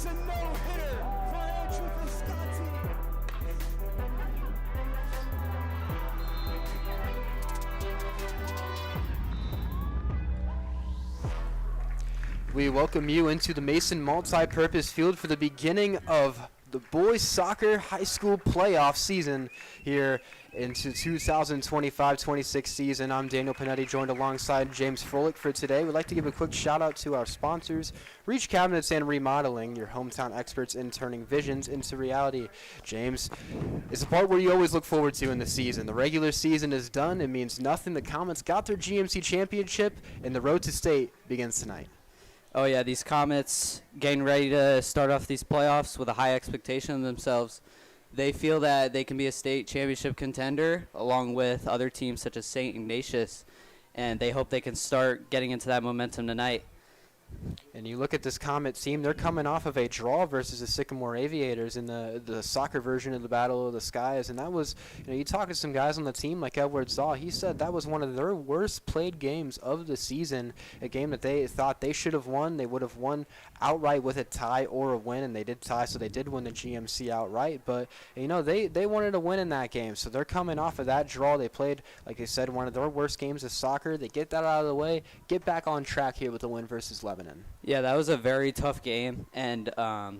It's a no-hitter for Andrew Visconti. We welcome you into the Mason multi-purpose field for the beginning of the boys soccer high school playoff season here into 2025-26 season. I'm Daniel Panetti, joined alongside James Froelich for today. We'd like to give a quick shout out to our sponsors, Reach Cabinets and Remodeling, your hometown experts in turning visions into reality. James, it's the part where you always look forward to in the season. The regular season is done. It means nothing. The Comets got their GMC championship, and the road to state begins tonight. Oh, yeah, these Comets getting ready to start off these playoffs with a high expectation of themselves. They feel that they can be a state championship contender along with other teams such as St. Ignatius, and they hope they can start getting into that momentum tonight. And you look at this Comet team, they're coming off of a draw versus the Sycamore Aviators in the soccer version of the Battle of the Skies. And that was, you talk to some guys on the team like Edward Zaw, he said that was one of their worst played games of the season, a game that they thought they should have won. They would have won outright with a tie or a win, and they did tie, so they did win the GMC outright. But, they wanted to win in that game, so they're coming off of that draw. They played, like I said, one of their worst games of soccer. They get that out of the way, get back on track here with the win versus Lebanon. Yeah, that was a very tough game, and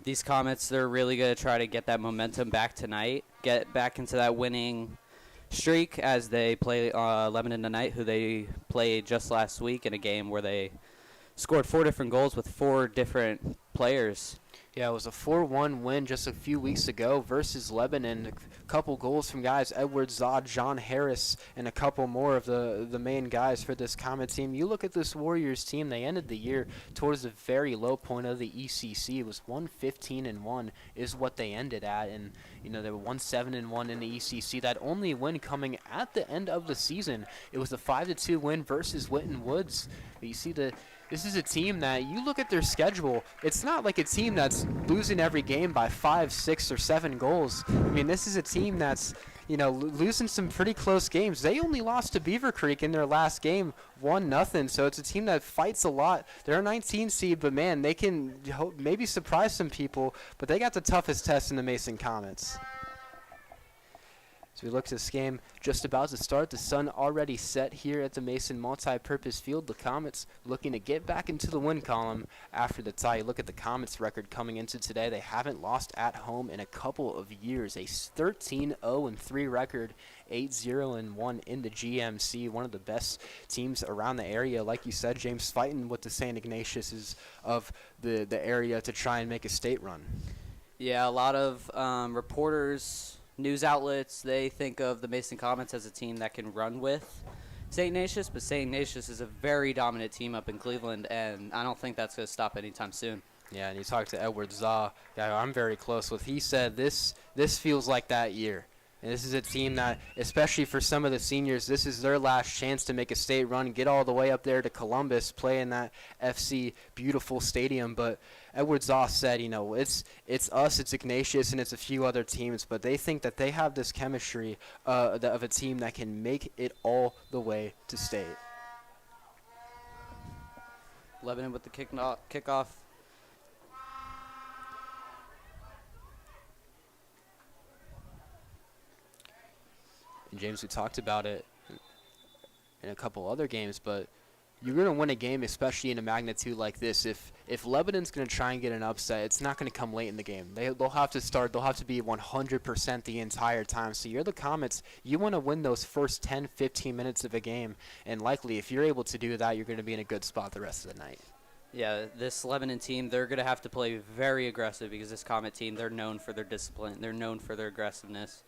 these Comets, they're really going to try to get that momentum back tonight, get back into that winning streak as they play Lebanon tonight, who they played just last week in a game where they scored 4 different goals with 4 different players. Yeah, it was a 4-1 win just a few weeks ago versus Lebanon. A couple goals from guys, Edward Zod, John Harris, and a couple more of the main guys for this Comet team. You look at this Warriors team, they ended the year towards the very low point of the ECC. It was 1-15-1 is what they ended at, and they were 1-7-1 in the ECC. That only win coming at the end of the season, it was a 5-2 win versus Winton Woods. But you see this is a team that you look at their schedule, it's not like a team that's losing every game by 5, 6, or 7 goals. I mean, this is a team that's, losing some pretty close games. They only lost to Beaver Creek in their last game, 1-0. So it's a team that fights a lot. They're a 19 seed, but man, they can maybe surprise some people, but they got the toughest test in the Mason Comets. So we look at this game just about to start. The sun already set here at the Mason multi-purpose field. The Comets looking to get back into the win column after the tie. You look at the Comets record coming into today. They haven't lost at home in a couple of years. A 13-0-3 record, 8-0-1 in the GMC. One of the best teams around the area. Like you said, James, fighting with the St. Ignatius of the area to try and make a state run. Yeah, a lot of reporters, news outlets, they think of the Mason Comets as a team that can run with St. Ignatius, but St. Ignatius is a very dominant team up in Cleveland, and I don't think that's going to stop anytime soon. Yeah, and you talked to Edward Zaw, guy I'm very close with. He said this feels like that year. And this is a team that, especially for some of the seniors, this is their last chance to make a state run, get all the way up there to Columbus, play in that FC beautiful stadium. But Edward Zaw said, it's us, it's Ignatius, and it's a few other teams, but they think that they have this chemistry of a team that can make it all the way to state. Lebanon with the kickoff. And James, we talked about it in a couple other games, but you're going to win a game, especially in a magnitude like this. If Lebanon's going to try and get an upset, it's not going to come late in the game. They'll have to start. They'll have to be 100% the entire time. So you're the Comets. You want to win those first 10, 15 minutes of a game, and likely if you're able to do that, you're going to be in a good spot the rest of the night. Yeah, this Lebanon team, they're going to have to play very aggressive because this Comet team, they're known for their discipline. They're known for their aggressiveness.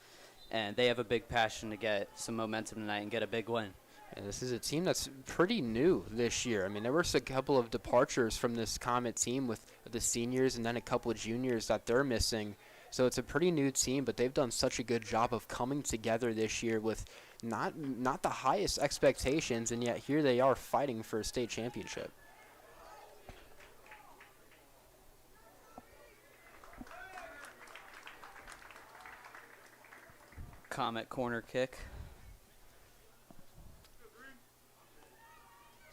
And they have a big passion to get some momentum tonight and get a big win. And this is a team that's pretty new this year. I mean, there were a couple of departures from this Comet team with the seniors and then a couple of juniors that they're missing. So it's a pretty new team, but they've done such a good job of coming together this year with not the highest expectations, and yet here they are fighting for a state championship. Comet corner kick.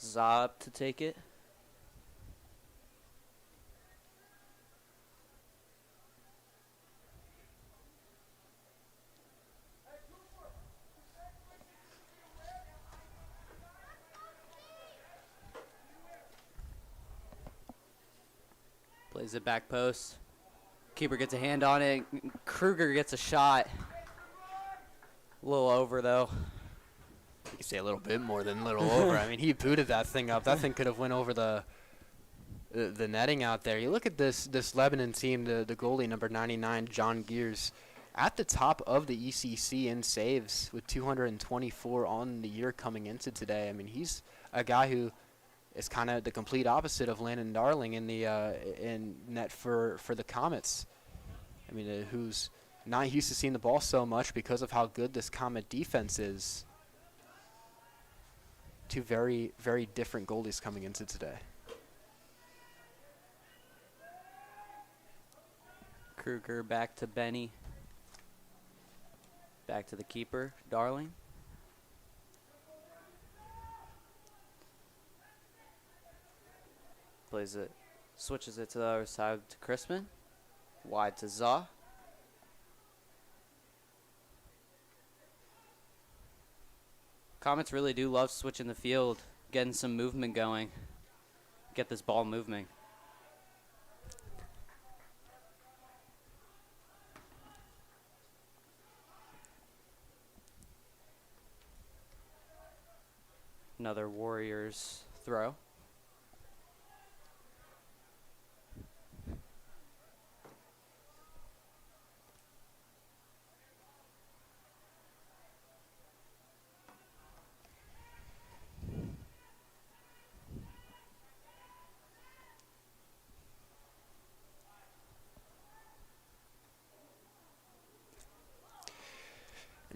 Zob to take it. Plays it back post. Keeper gets a hand on it. Kruger gets a shot. A little over, though. You can say a little bit more than a little over. I mean, he booted that thing up. That thing could have went over the netting out there. You look at this Lebanon team, the goalie, number 99, John Gears, at the top of the ECC in saves with 224 on the year coming into today. I mean, he's a guy who is kind of the complete opposite of Landon Darling in the in net for the Comets. I mean, who's not used to seeing the ball so much because of how good this Comet defense is. Two very, very different goalies coming into today. Kruger back to Benny. Back to the keeper, Darling. Plays it, switches it to the other side to Crispin. Wide to Zaw. Comets really do love switching the field, getting some movement going, get this ball moving. Another Warriors throw.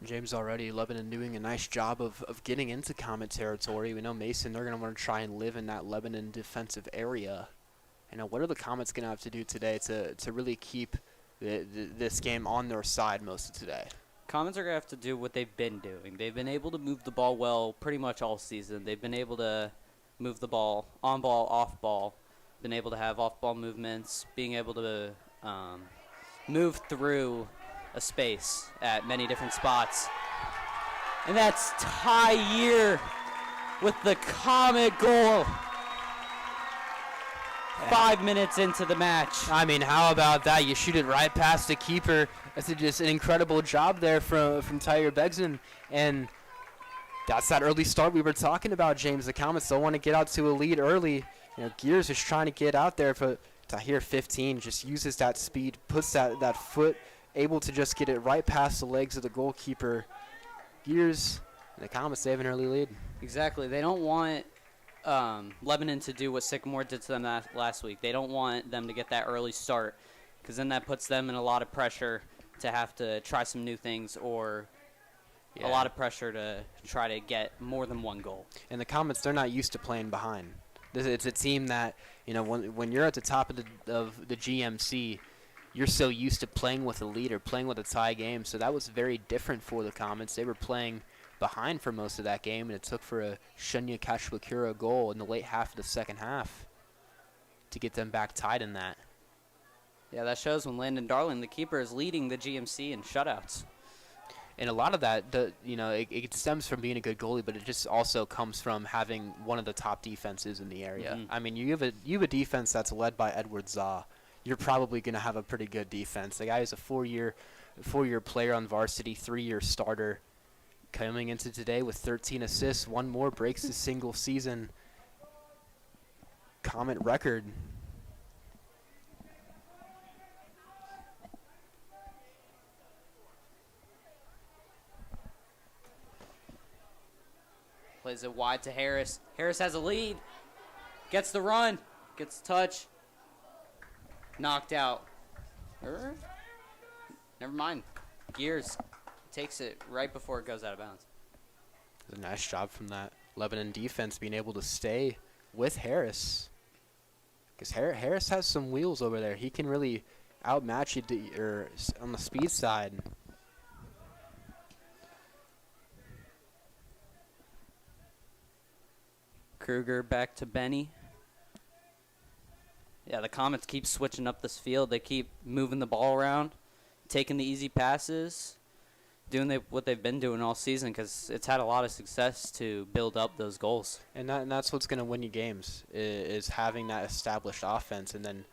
James, already Lebanon doing a nice job of getting into Comet territory. We know Mason, they're going to want to try and live in that Lebanon defensive area. And what are the Comets going to have to do today to really keep this game on their side most of today? Comets are going to have to do what they've been doing. They've been able to move the ball well pretty much all season. They've been able to move the ball on ball, off ball, been able to have off ball movements, being able to move through a space at many different spots. And that's Tyre with the Comet goal. 5 minutes into the match. I mean, how about that? You shoot it right past the keeper. That's just an incredible job there from Tyre Begson. And that's that early start we were talking about, James. The Comets don't want to get out to a lead early. Gears is trying to get out there, but Tyre 15 just uses that speed, puts that foot, able to just get it right past the legs of the goalkeeper. Gears, and the Comets save an early lead. Exactly. They don't want Lebanon to do what Sycamore did to them last week. They don't want them to get that early start, because then that puts them in a lot of pressure to have to try some new things, or a lot of pressure to try to get more than one goal. And the Comets, they're not used to playing behind. It's a team that, when you're at the top of the GMC, you're so used to playing with a lead or playing with a tie game. So that was very different for the Comets. They were playing behind for most of that game, and it took for a Shunya Kashwakura goal in the late half of the second half to get them back tied in that. Yeah, that shows when Landon Darling, the keeper, is leading the GMC in shutouts. And a lot of that, it stems from being a good goalie, but it just also comes from having one of the top defenses in the area. Mm-hmm. I mean, you have a defense that's led by Edward Zaw. You're probably going to have a pretty good defense. The guy is a four-year player on varsity, 3-year starter, coming into today with 13 assists. One more breaks the single season Comet record. Plays it wide to Harris. Harris has a lead. Gets the run. Gets the touch. Knocked out. Never mind. Gears takes it right before it goes out of bounds. It's a nice job from that Lebanon defense being able to stay with Harris. Because Harris has some wheels over there. He can really outmatch you on the speed side. Kruger back to Benny. Yeah, the Comets keep switching up this field. They keep moving the ball around, taking the easy passes, doing what they've been doing all season, because it's had a lot of success to build up those goals. And that's what's going to win you games, is having that established offense and then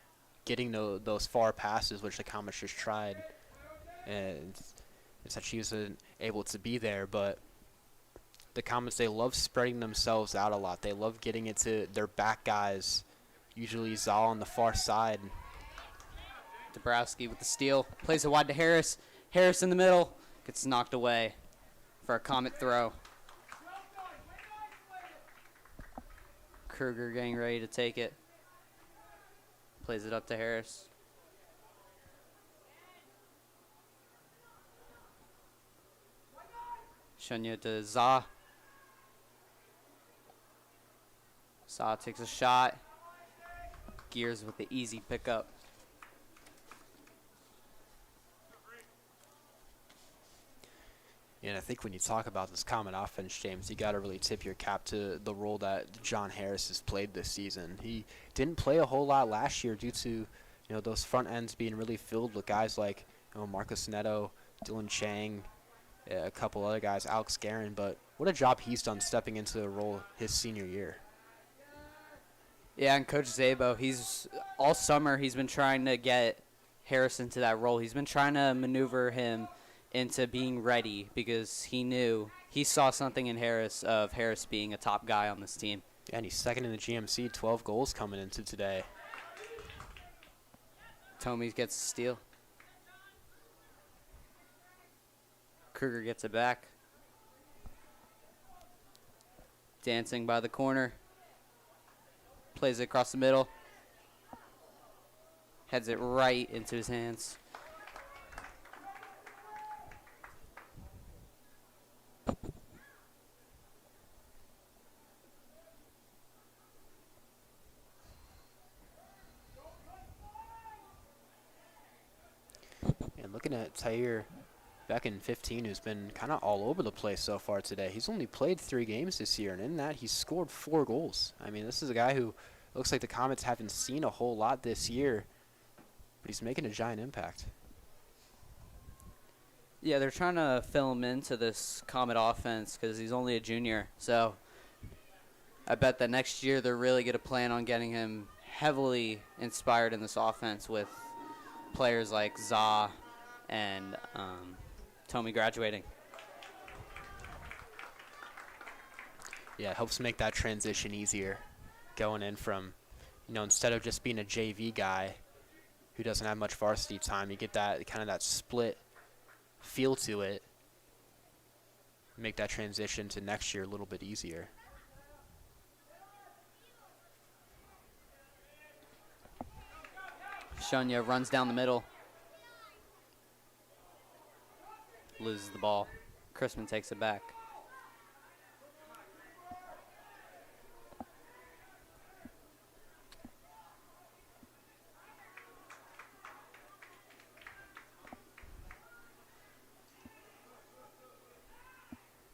getting those far passes, which the Comets just tried. And it's that she wasn't able to be there, but the Comets, they love spreading themselves out a lot. They love getting it to their back guys, usually Zal on the far side. Dabrowski with the steal. Plays it wide to Harris. Harris in the middle. Gets knocked away for a Comet throw. Kruger getting ready to take it. Plays it up to Harris. Shunya to Za. Za takes a shot. Gears with the easy pickup. And I think when you talk about this Comet offense, James, you got to really tip your cap to the role that John Harris has played this season. He didn't play a whole lot last year due to, those front ends being really filled with guys like, Marcus Neto, Dylan Chang, a couple other guys, Alex Guerin. But what a job he's done stepping into the role his senior year. Yeah, and Coach Zabo, all summer he's been trying to get Harris into that role. He's been trying to maneuver him into being ready because he saw something in Harris of Harris being a top guy on this team. Yeah, and he's second in the GMC, 12 goals coming into today. Tomey gets a steal. Kruger gets it back. Dancing by the corner. Plays it across the middle. Heads it right into his hands. And looking at Tahir back in 15, who's been kind of all over the place so far today. He's only played 3 games this year, and in that, he's scored 4 goals. I mean, this is a guy who looks like the Comets haven't seen a whole lot this year, but he's making a giant impact. Yeah, they're trying to fill him into this Comet offense because he's only a junior. So I bet that next year they're really going to plan on getting him heavily inspired in this offense with players like Za and Tomey graduating. Yeah, it helps make that transition easier going in from, instead of just being a JV guy who doesn't have much varsity time, you get that kind of that split feel to it. Make that transition to next year a little bit easier. Shunya runs down the middle. Loses the ball. Chrisman takes it back.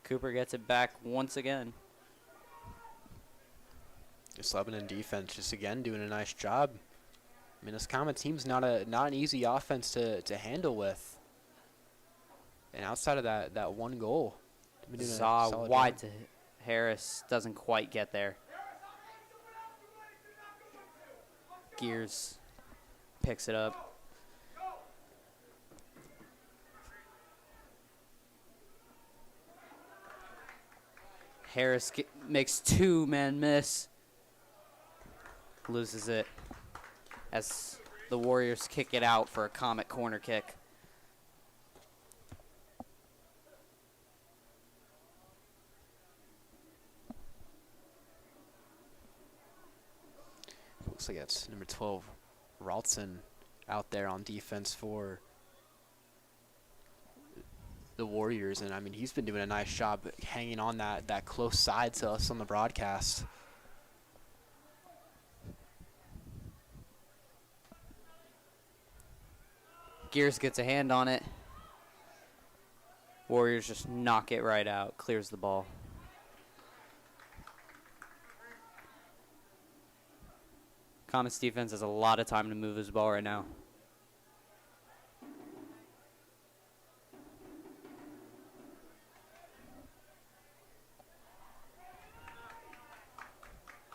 Cooper gets it back once again. This Lebanon defense just again doing a nice job. I mean, this Comet team's not an easy offense to handle with. And outside of that one goal, Zaw wide to Harris, doesn't quite get there. Gears picks it up. Harris makes 2-man miss. Loses it as the Warriors kick it out for a Comet corner kick. Looks like that's number 12, Ralston, out there on defense for the Warriors. And, I mean, he's been doing a nice job hanging on that close side to us on the broadcast. Gears gets a hand on it. Warriors just knock it right out, clears the ball. Comets defense has a lot of time to move his ball right now.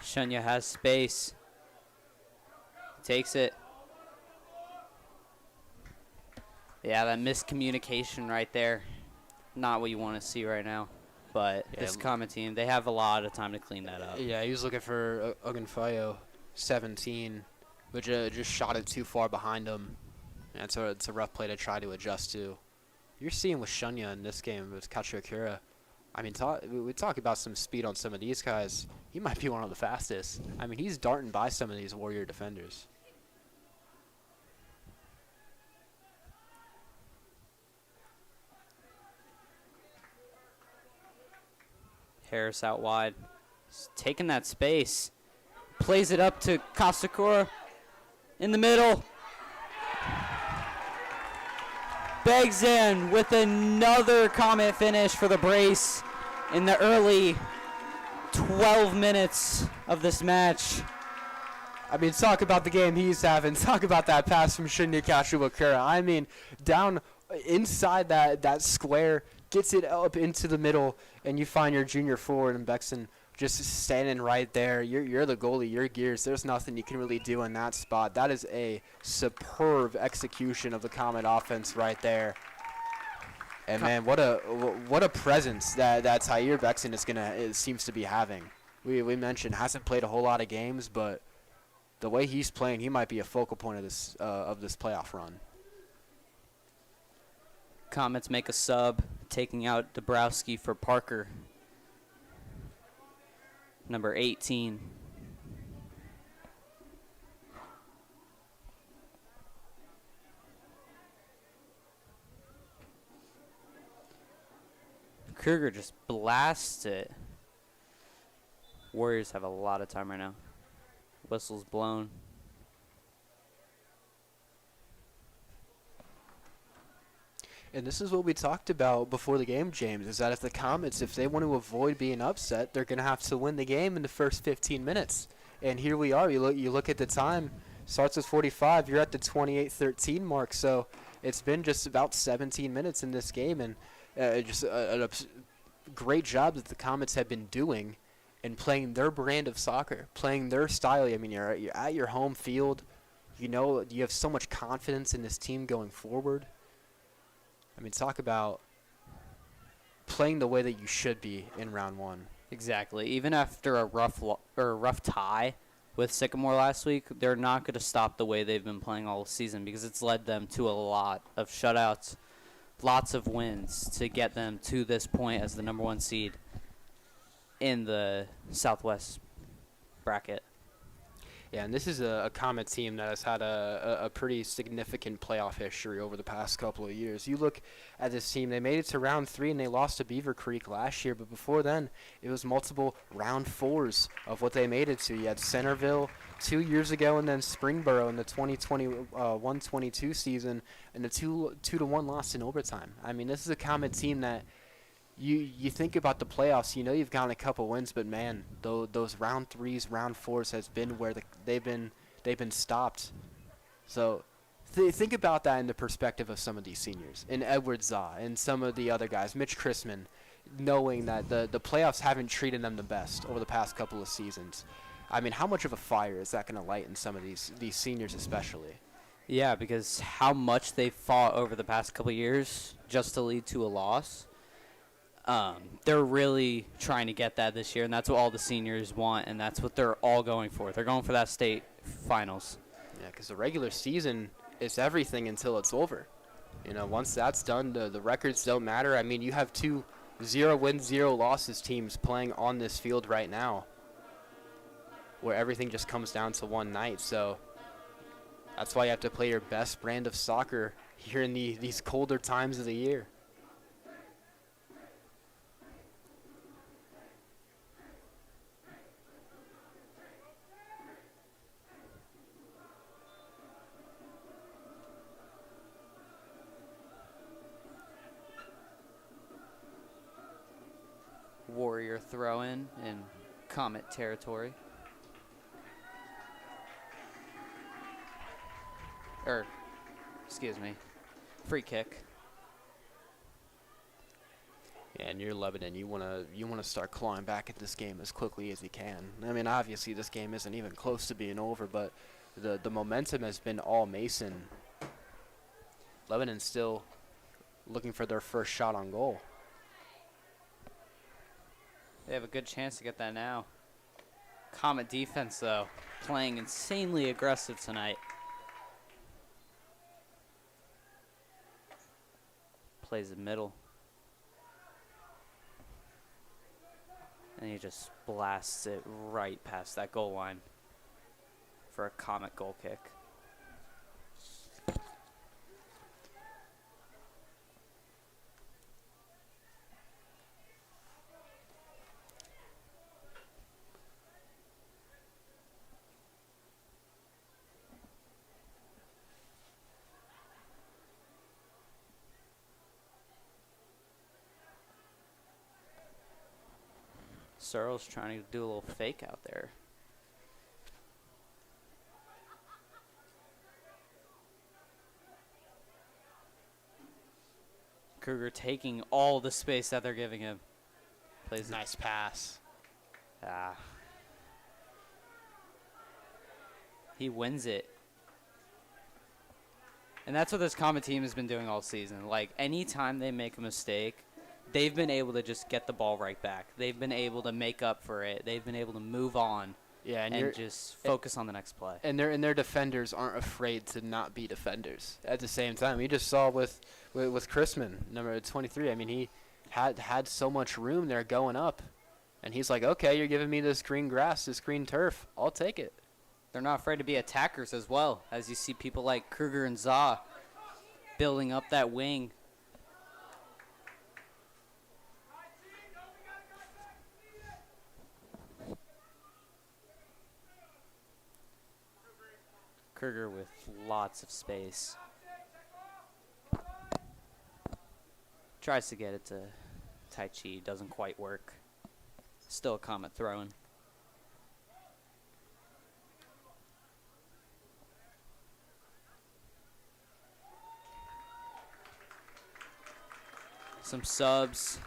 Shunya has space. Takes it. Yeah, that miscommunication right there. Not what you want to see right now. But Yeah, this Comet team, they have a lot of time to clean that up. Yeah, he was looking for Ogunfayo, 17, but just shot it too far behind him. And it's a rough play to try to adjust to. You're seeing with Shunya in this game with Kachukura. I mean, we talk about some speed on some of these guys. He might be one of the fastest. I mean, he's darting by some of these Warrior defenders. Harris out wide. He's taking that space. Plays it up to Kasakura in the middle. Begzan with another Comet finish for the brace in the early 12 minutes of this match. I mean, talk about the game he's having. Talk about that pass from Shinya Kachukura. I mean, down inside that square, gets it up into the middle, and you find your junior forward and Begzan just standing right there. You're the goalie. You're Gears. There's nothing you can really do in that spot. That is a superb execution of the Comet offense right there. And man, what a presence that Tyre Begzan seems to be having. We mentioned hasn't played a whole lot of games, but the way he's playing, he might be a focal point of this playoff run. Comets make a sub, taking out Dabrowski for Parker. Number 18. Kruger just blasts it. Warriors have a lot of time right now. Whistle's blown. And this is what we talked about before the game, James, is that if the Comets, if they want to avoid being upset, they're going to have to win the game in the first 15 minutes. And here we are. You look at the time. Starts with 45. You're at the 28-13 mark. So it's been just about 17 minutes in this game. And just a great job that the Comets have been doing in playing their brand of soccer, playing their style. I mean, you're at your home field. You know, you have so much confidence in this team going forward. I mean, talk about playing the way that you should be in round one. Exactly. Even after a rough tie with Sycamore last week, they're not going to stop the way they've been playing all season because it's led them to a lot of shutouts, lots of wins to get them to this point as the number one seed in the Southwest bracket. Yeah, and this is a Comet team that has had a pretty significant playoff history over the past couple of years. You look at this team, they made it to round 3 and they lost to Beaver Creek last year, but before then, it was multiple round 4s of what they made it to. You had Centerville 2 years ago and then Springboro in the 2021-22 season and a 2-1 loss in overtime. I mean, this is a Comet team that You think about the playoffs, you know you've gotten a couple wins, but man, those round 3s, round 4s has been where they've been stopped. So think about that in the perspective of some of these seniors, and Edward Zaw, and some of the other guys, Mitch Chrisman, knowing that the playoffs haven't treated them the best over the past couple of seasons. I mean, how much of a fire is that going to light in some of these seniors especially? Yeah, because how much they fought over the past couple of years just to lead to a loss. They're really trying to get that this year, and that's what all the seniors want, and that's what they're all going for. They're going for that state finals. Yeah, because the regular season is everything until it's over. You know, once that's done, the records don't matter. I mean, you have 2 0-wins, 0-losses teams playing on this field right now where everything just comes down to one night. So that's why you have to play your best brand of soccer here in these colder times of the year. Warrior throw-in Comet territory. Excuse me, free kick. Yeah, and you're Lebanon. You wanna start clawing back at this game as quickly as you can. I mean, obviously this game isn't even close to being over, but the momentum has been all Mason Lebanon's still looking for their first shot on goal. They have a good chance to get that now. Comet defense, though, playing insanely aggressive tonight. Plays the middle. And he just blasts it right past that goal line for a Comet goal kick. Searle's trying to do a little fake out there. Kruger taking all the space that they're giving him. Plays Nice pass. He wins it. And that's what this Comet team has been doing all season. Like, anytime they make a mistake, they've been able to just get the ball right back. They've been able to make up for it. They've been able to move on and just focus on the next play. And their defenders aren't afraid to not be defenders at the same time. We just saw with Chrisman, number 23. I mean, he had so much room there going up. And he's like, okay, you're giving me this green grass, this green turf. I'll take it. They're not afraid to be attackers as well, as you see people like Kruger and Za building up that wing. Kruger with lots of space. Tries to get it to Tai Chi, doesn't quite work. Still a Comet throwing. Some subs.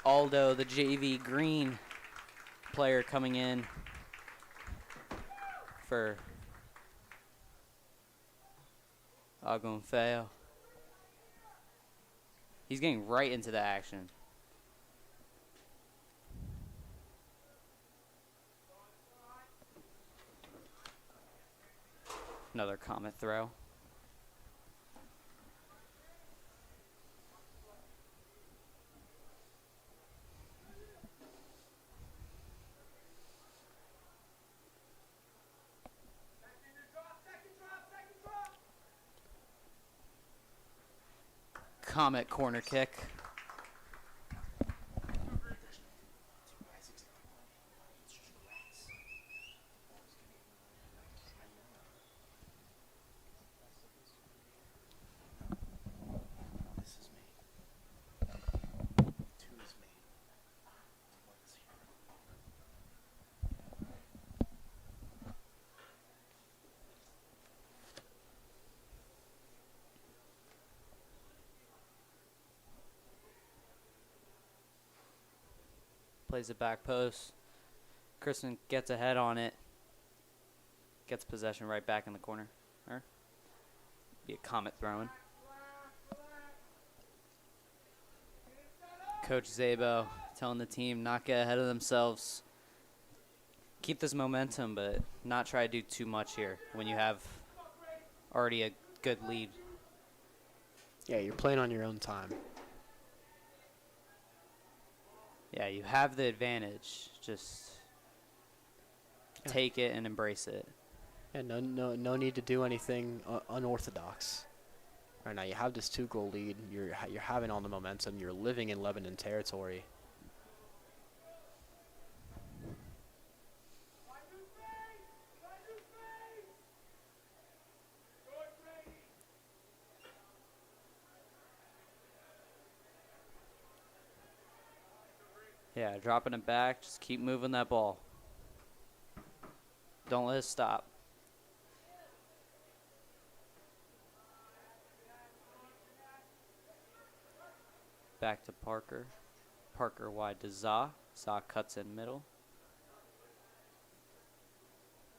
Aldo, the JV green player, coming in for Agunfeo. He's getting right into the action. Another Comet throw. Comet corner kick. Plays it back post. Kristen gets ahead on it. Gets possession right back in the corner. Be a Comet throwing. Coach Zabo telling the team not get ahead of themselves. Keep this momentum, but not try to do too much here when you have already a good lead. Yeah, you're playing on your own time. Yeah, you have the advantage. Just take it and embrace it. And no need to do anything unorthodox. Right now, you have this 2-goal lead. You're having all the momentum. You're living in Lebanon territory. Yeah, dropping it back. Just keep moving that ball. Don't let it stop. Back to Parker. Parker wide to Za. Za cuts in middle.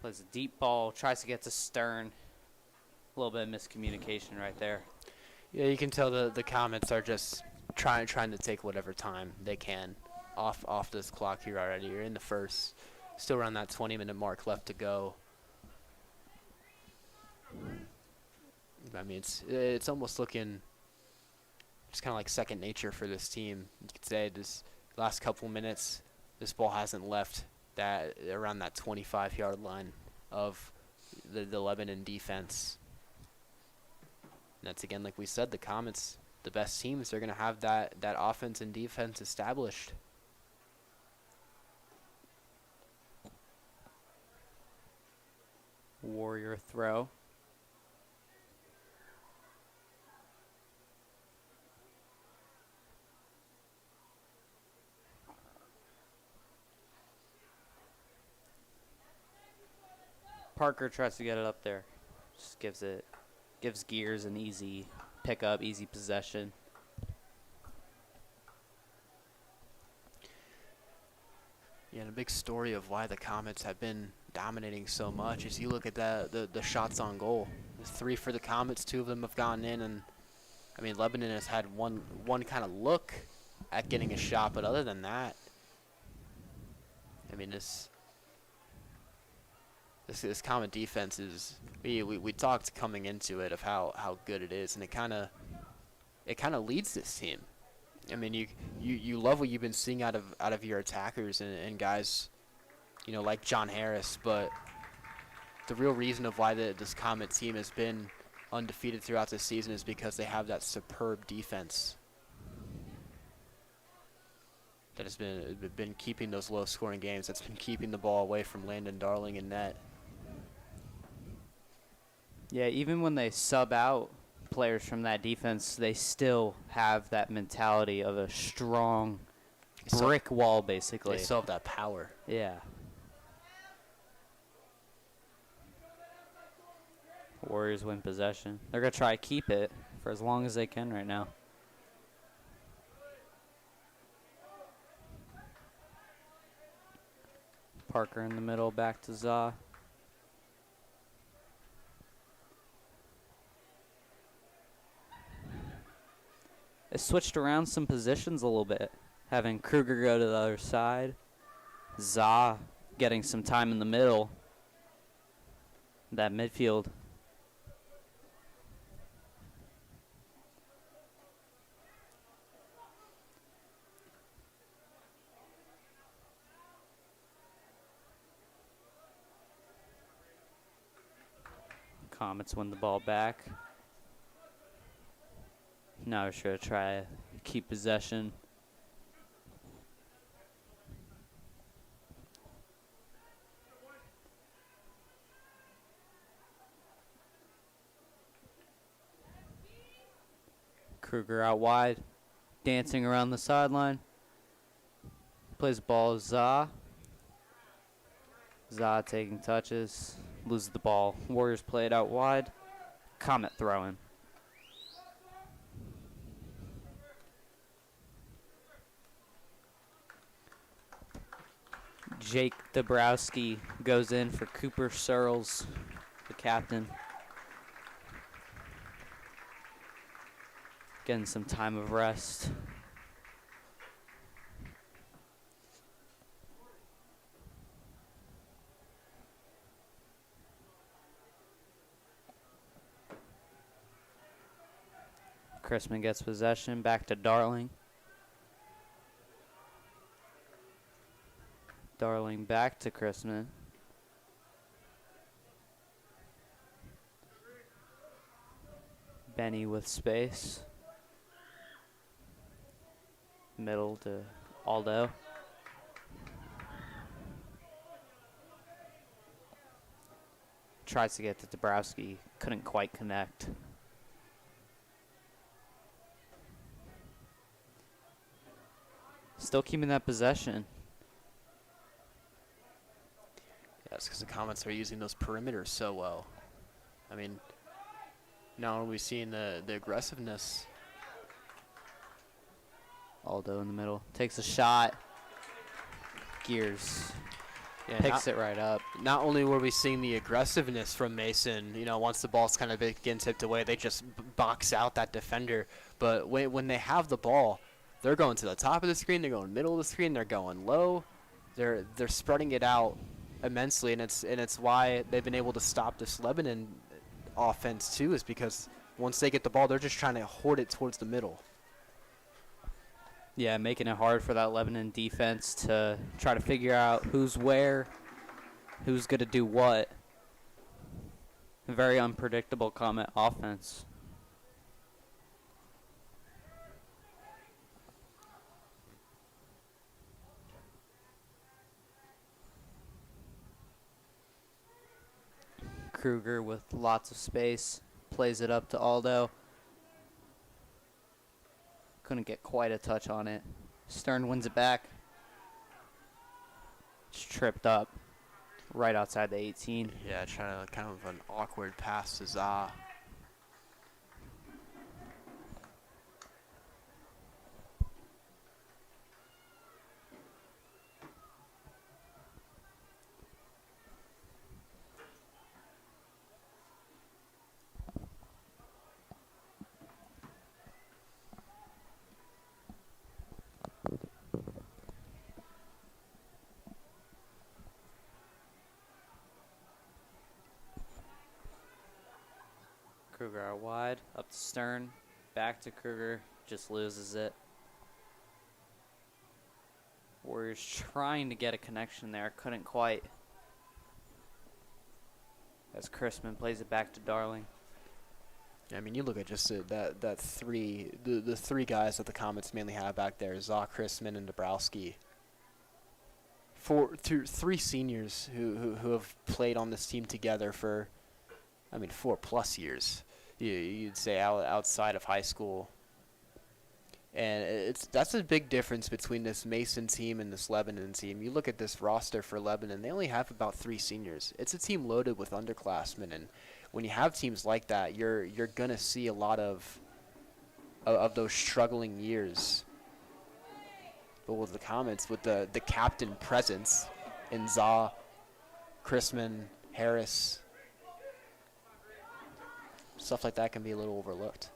Plays a deep ball. Tries to get to Stern. A little bit of miscommunication right there. Yeah, you can tell the Comets are just trying to take whatever time they can off this clock here already. You're in the first, still around that 20-minute mark left to go. I mean, it's almost looking just kind of like second nature for this team. You could say this last couple minutes, this ball hasn't left that around that 25-yard line of the Lebanon defense. And that's, again, like we said, the Comets, the best teams, they're going to have that offense and defense established. Warrior throw. Parker tries to get it up there. Just gives Gears an easy pickup, easy possession. Yeah, and a big story of why the Comets have been dominating so much is you look at the shots on goal. There's 3 for the Comets, 2 of them have gone in, and I mean Lebanon has had one kind of look at getting a shot, but other than that, I mean this Comet defense is, we talked coming into it of how good it is, and it kind of leads this team. I mean, you love what you've been seeing out of your attackers and guys, you know, like John Harris, but the real reason of why this Comet team has been undefeated throughout the season is because they have that superb defense that has been keeping those low-scoring games. That's been keeping the ball away from Landon Darling and net. Yeah, even when they sub out players from that defense, they still have that mentality of a strong brick wall, basically. They still have that power. Yeah. Warriors win possession. They're going to try to keep it for as long as they can right now. Parker in the middle, back to Za. They switched around some positions a little bit, having Kruger go to the other side. Za getting some time in the middle. That midfield. Comets win the ball back. Now we're sure to try to keep possession. Kruger out wide, dancing around the sideline. Plays the ball to Za. Za taking touches, loses the ball. Warriors play it out wide. Comet throwing. Jake Dabrowski goes in for Cooper Searles, the captain. Getting some time of rest. Chrisman gets possession, back to Darling. Darling back to Chrisman. Benny with space. Middle to Aldo. Tries to get to Dabrowski. Couldn't quite connect. Still keeping that possession. That's because the Comets are using those perimeters so well. I mean, now are we seeing the aggressiveness? Aldo in the middle. Takes a shot. Gears. Yeah, picks it right up. not only were we seeing the aggressiveness from Mason, once the ball's kind of getting tipped away, they just box out that defender. But when they have the ball, they're going to the top of the screen, they're going middle of the screen, they're going low, they're spreading it out immensely, and it's why they've been able to stop this Lebanon offense too, is because once they get the ball, they're just trying to hoard it towards the middle. Yeah, making it hard for that Lebanon defense to try to figure out who's where, who's going to do what. A very unpredictable Comet offense. Kruger with lots of space, plays it up to Aldo. Couldn't get quite a touch on it. Stern wins it back. Just tripped up right outside the 18. Yeah, trying to kind of an awkward pass to Za. Kruger out wide, up to Stern, back to Kruger, just loses it. Warriors trying to get a connection there, couldn't quite. As Chrisman plays it back to Darling. Yeah, I mean, you look at just the three guys that the Comets mainly have back there: Za, Chrisman, and Dabrowski. Three seniors who have played on this team together for, 4+ years. You'd say outside of high school. And that's a big difference between this Mason team and this Lebanon team. You look at this roster for Lebanon, they only have about 3 seniors. It's a team loaded with underclassmen, and when you have teams like that, you're going to see a lot of those struggling years. But with the Comets, with the captain presence in Za, Chrisman, Harris, stuff like that can be a little overlooked.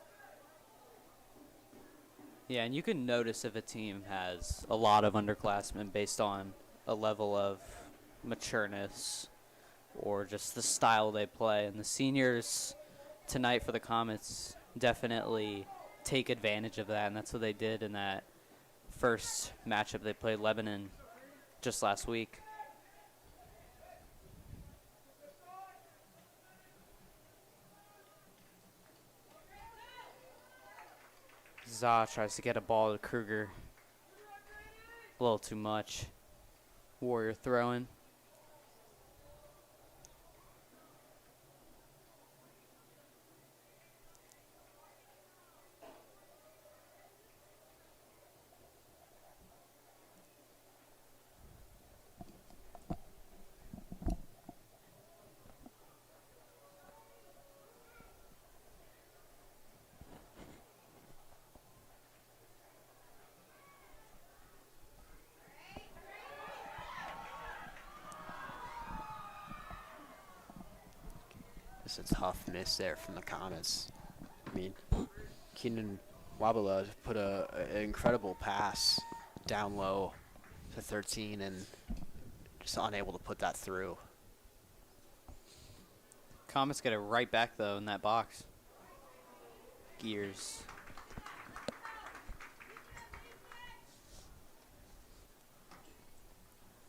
Yeah, and you can notice if a team has a lot of underclassmen based on a level of matureness or just the style they play. And the seniors tonight for the Comets definitely take advantage of that, and that's what they did in that first matchup they played Lebanon just last week. Za tries to get a ball to Kruger. A little too much. Warrior throwing. It's a tough miss there from the Comets. I mean, Keenan Wabala put an incredible pass down low to 13 and just unable to put that through. Comets get it right back, though, in that box. Gears.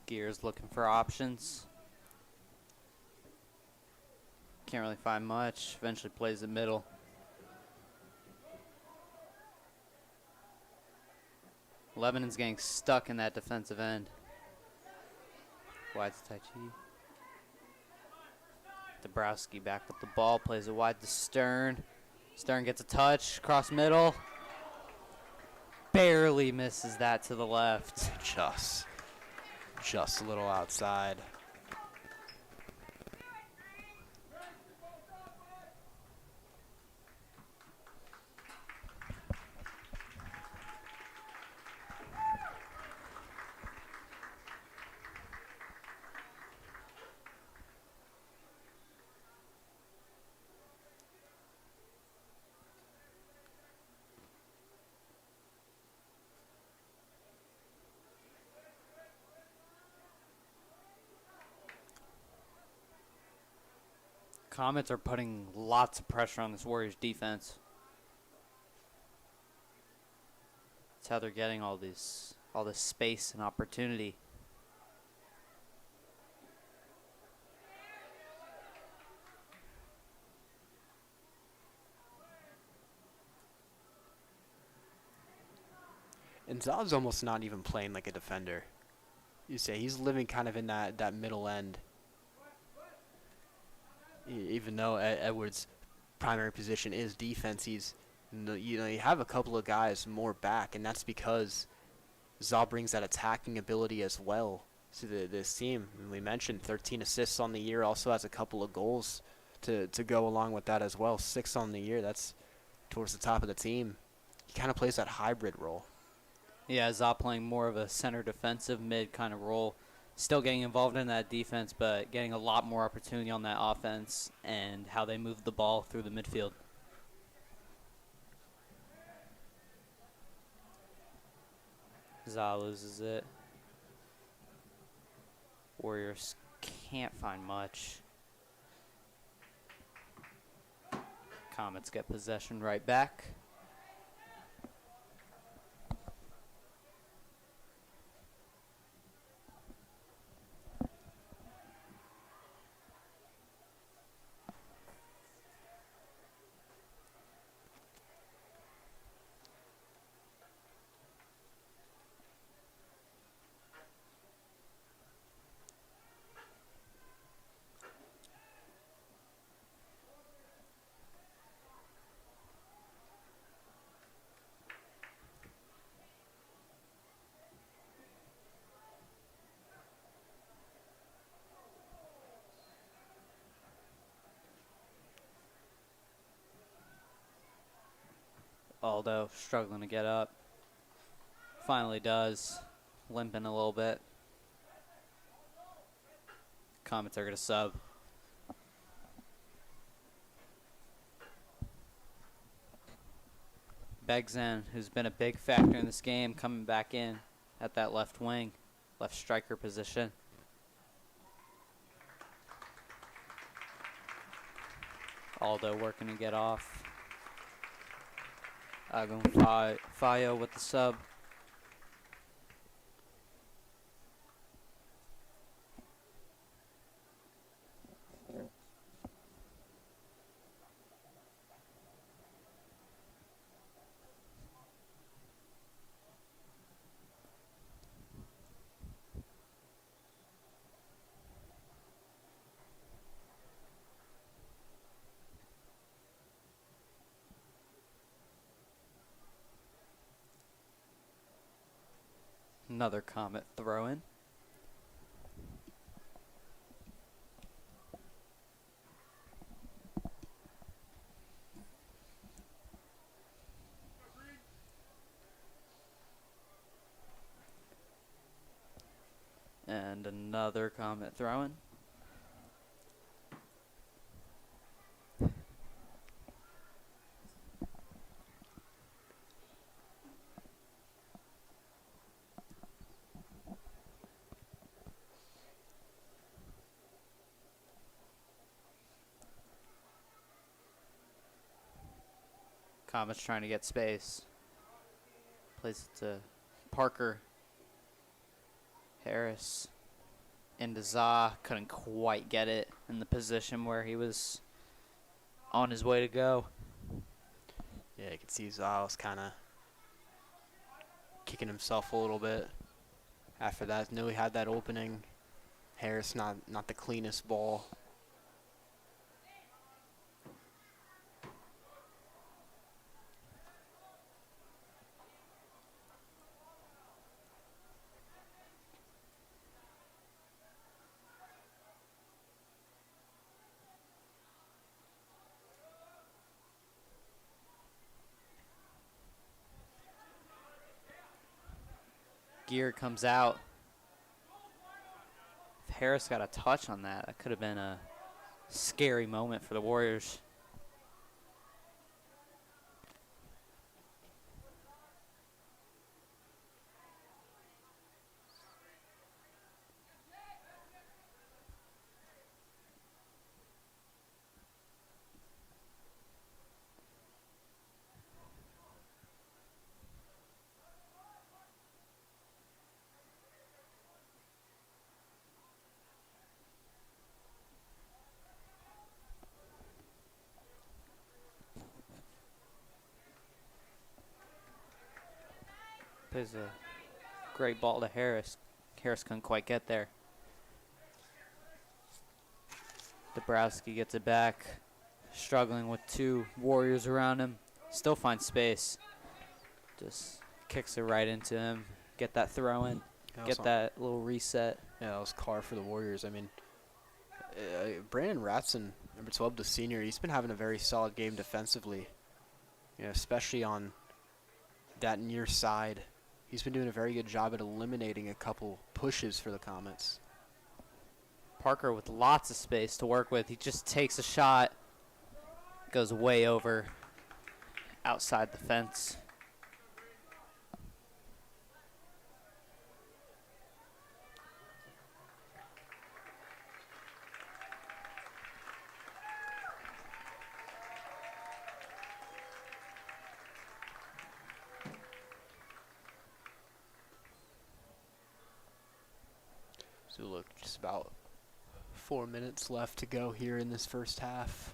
Gears looking for options. Can't really find much. Eventually plays it middle. Lebanon's getting stuck in that defensive end. Wide to Taichi. Dabrowski backed up the ball, plays it wide to Stern. Stern gets a touch, cross middle. Barely misses that to the left. Just a little outside. Comets are putting lots of pressure on this Warriors defense. That's how they're getting all this space and opportunity. And Zob's almost not even playing like a defender. You say he's living kind of in that middle end. Even though Edwards' primary position is defense, you have a couple of guys more back, and that's because Zob brings that attacking ability as well to this team. And we mentioned 13 assists on the year, also has a couple of goals to go along with that as well. 6 on the year, that's towards the top of the team. He kind of plays that hybrid role. Yeah, Zop playing more of a center defensive mid kind of role. Still getting involved in that defense, but getting a lot more opportunity on that offense and how they move the ball through the midfield. Za loses it. Warriors can't find much. Comets get possession right back. Aldo struggling to get up. Finally does. Limping a little bit. Comets are going to sub. Begzan, who's been a big factor in this game, coming back in at that left wing, left striker position. Aldo working to get off. Fayo with the sub. Another Comet throw in. And another Comet throw in. Comet's trying to get space. Plays it to Parker. Harris into Za. Couldn't quite get it in the position where he was on his way to go. Yeah, you can see Za was kind of kicking himself a little bit. After that, knew he had that opening. Harris not the cleanest ball. Gear comes out. If Harris got a touch on that, that could have been a scary moment for the Warriors. Plays a great ball to Harris. Harris couldn't quite get there. Dabrowski gets it back. Struggling with 2 Warriors around him. Still finds space. Just kicks it right into him. Get that throw in. Get that little reset. Yeah, that was Carr for the Warriors. I mean, Brandon Ratson, number 12, the senior, he's been having a very solid game defensively. You know, especially on that near side. He's been doing a very good job at eliminating a couple pushes for the Comets. Parker with lots of space to work with. He just takes a shot. Goes way over outside the fence. So look, just about 4 minutes left to go here in this first half.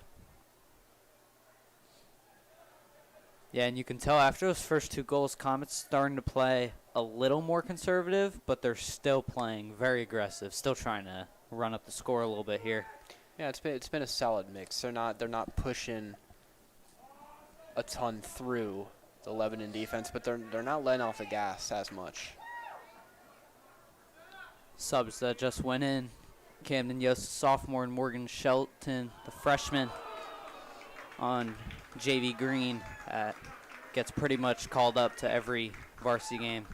Yeah, and you can tell after those first 2 goals, Comets starting to play a little more conservative, but they're still playing very aggressive, still trying to run up the score a little bit here. Yeah, it's been a solid mix. They're not pushing a ton through the Lebanon defense, but they're not letting off the gas as much. Subs that just went in. Camden Yost, sophomore, and Morgan Shelton, the freshman, on JV Green. Gets pretty much called up to every varsity game.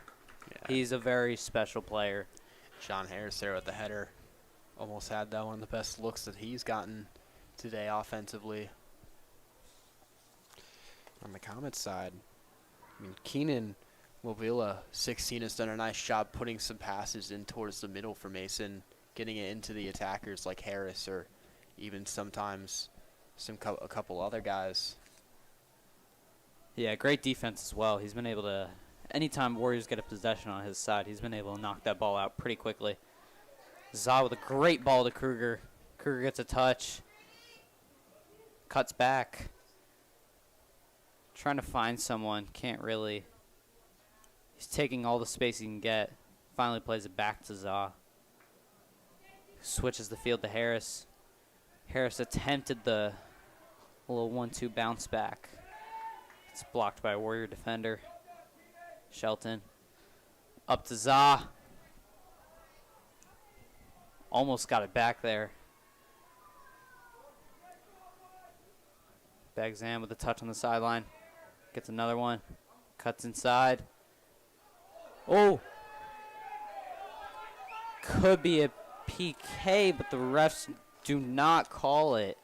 Yeah. He's a very special player. John Harris there with the header. Almost had that one of the best looks that he's gotten today offensively. On the Comets side, I mean, Keenan Mobila, 16, has done a nice job putting some passes in towards the middle for Mason, getting it into the attackers like Harris or even sometimes a couple other guys. Yeah, great defense as well. He's been able to, anytime Warriors get a possession on his side, he's been able to knock that ball out pretty quickly. Za with a great ball to Kruger. Kruger gets a touch. Cuts back. Trying to find someone. Can't really. He's taking all the space he can get. Finally plays it back to Za. Switches the field to Harris. Harris attempted the little 1-2 bounce back. It's blocked by a Warrior defender. Shelton. Up to Za. Almost got it back there. Bagzan with a touch on the sideline. Gets another one. Cuts inside. Oh! Could be a PK, but the refs do not call it.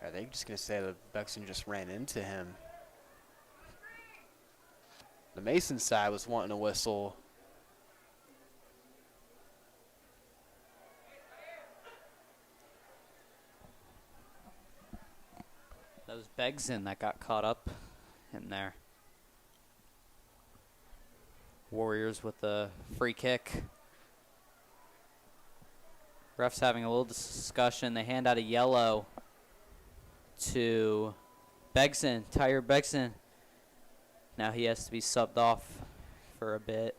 Are they just going to say that Bexon just ran into him? The Mason side was wanting a whistle. That was Begson that got caught up in there. Warriors with the free kick. Refs having a little discussion. They hand out a yellow to Begson, Tyre Begson. Now he has to be subbed off for a bit.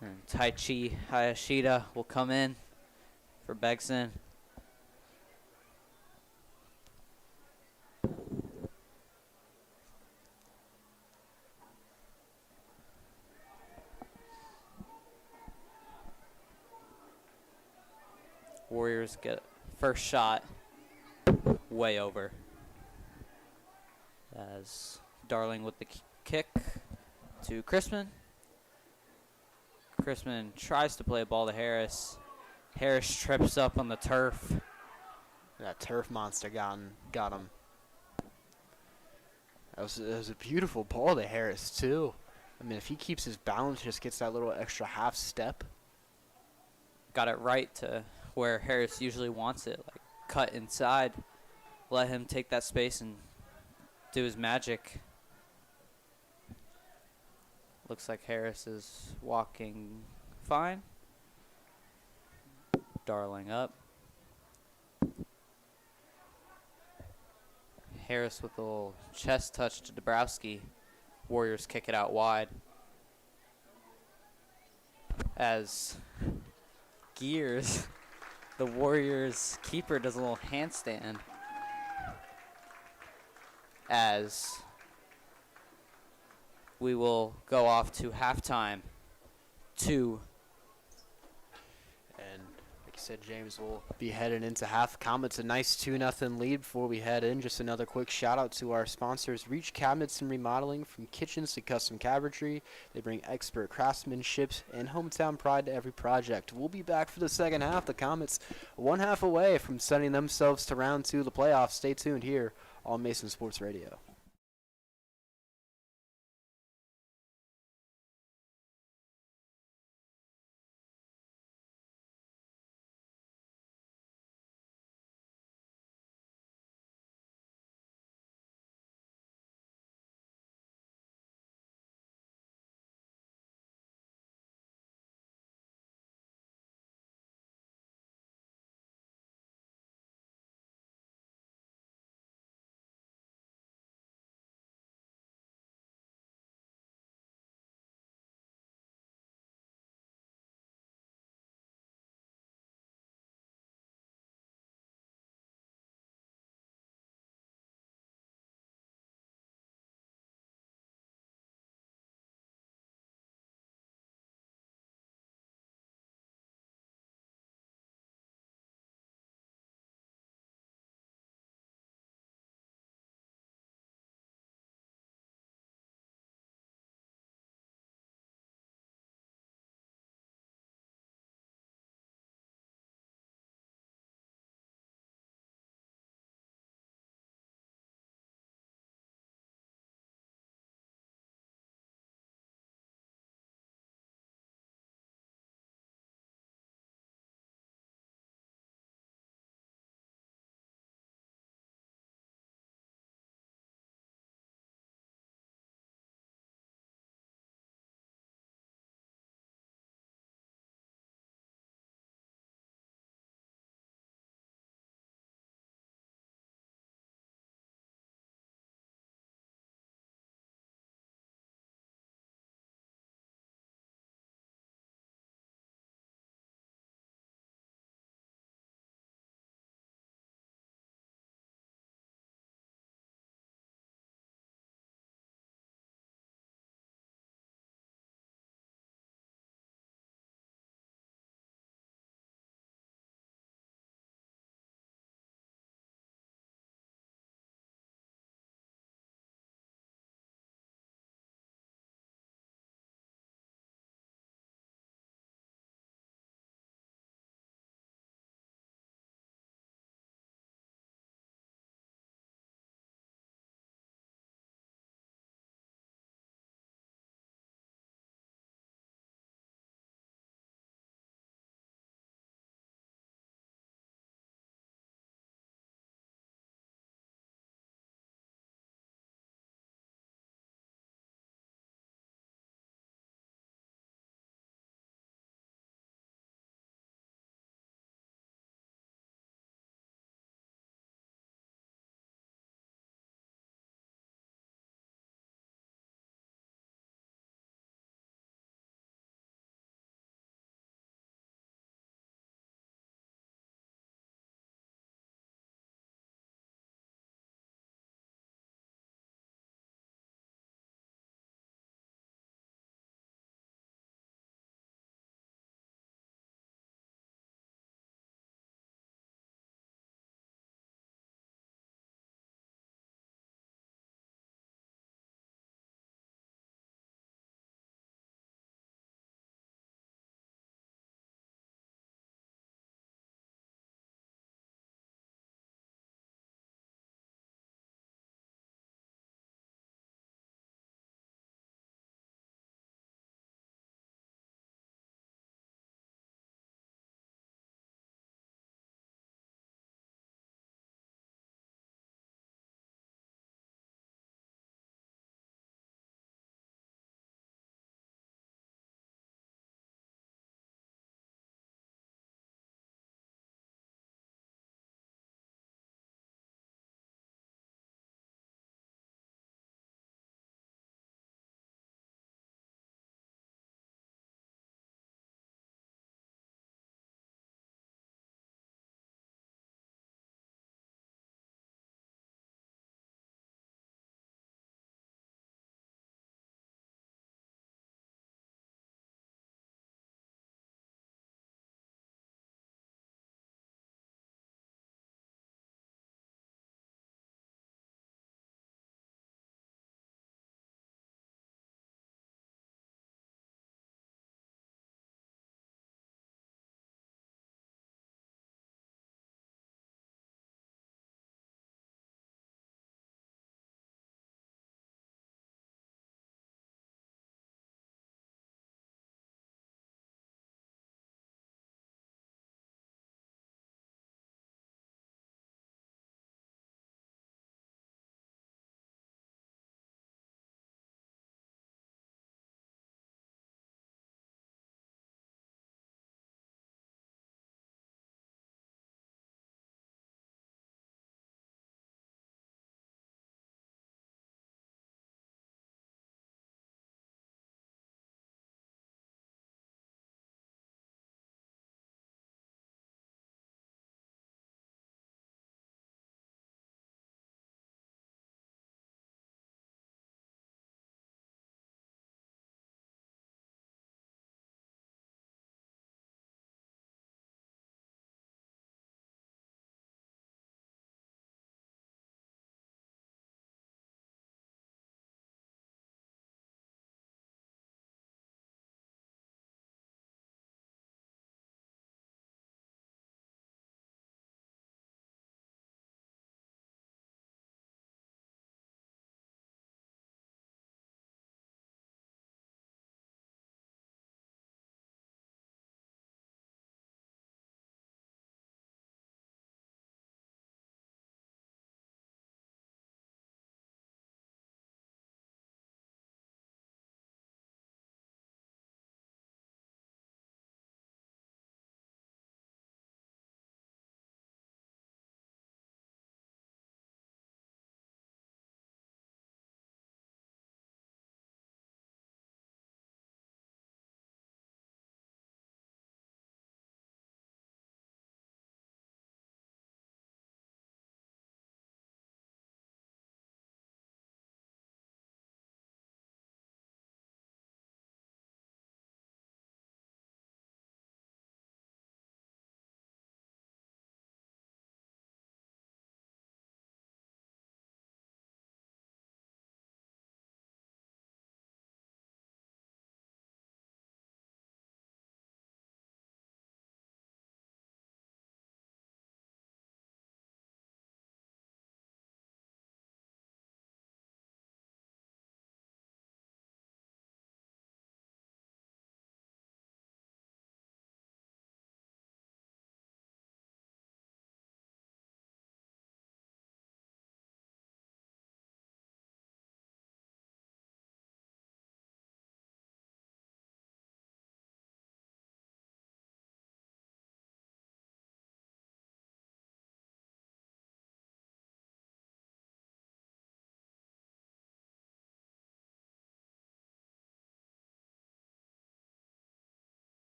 And Taichi Hayashida will come in for Begson. Warriors get first shot way over. As Darling with the kick to Chrisman. Chrisman tries to play a ball to Harris. Harris trips up on the turf. That turf monster got him. That was a beautiful ball to Harris, too. I mean, if he keeps his balance, just gets that little extra half step. Got it right to where Harris usually wants it. Like, cut inside. Let him take that space and do his magic. Looks like Harris is walking fine. Darling up. Harris with a little chest touch to Dabrowski. Warriors kick it out wide. As Gears, the Warriors keeper, does a little handstand. As we will go off to halftime. 2. And like you said, James, will be heading into half. Comets a nice 2-0 lead before we head in. Just another quick shout out to our sponsors, Reach Cabinets and Remodeling. From kitchens to custom cabinetry, they bring expert craftsmanship and hometown pride to every project. We'll be back for the second half. The Comets 1 half away from sending themselves to round 2 of the playoffs. Stay tuned here on Mason Sports Radio.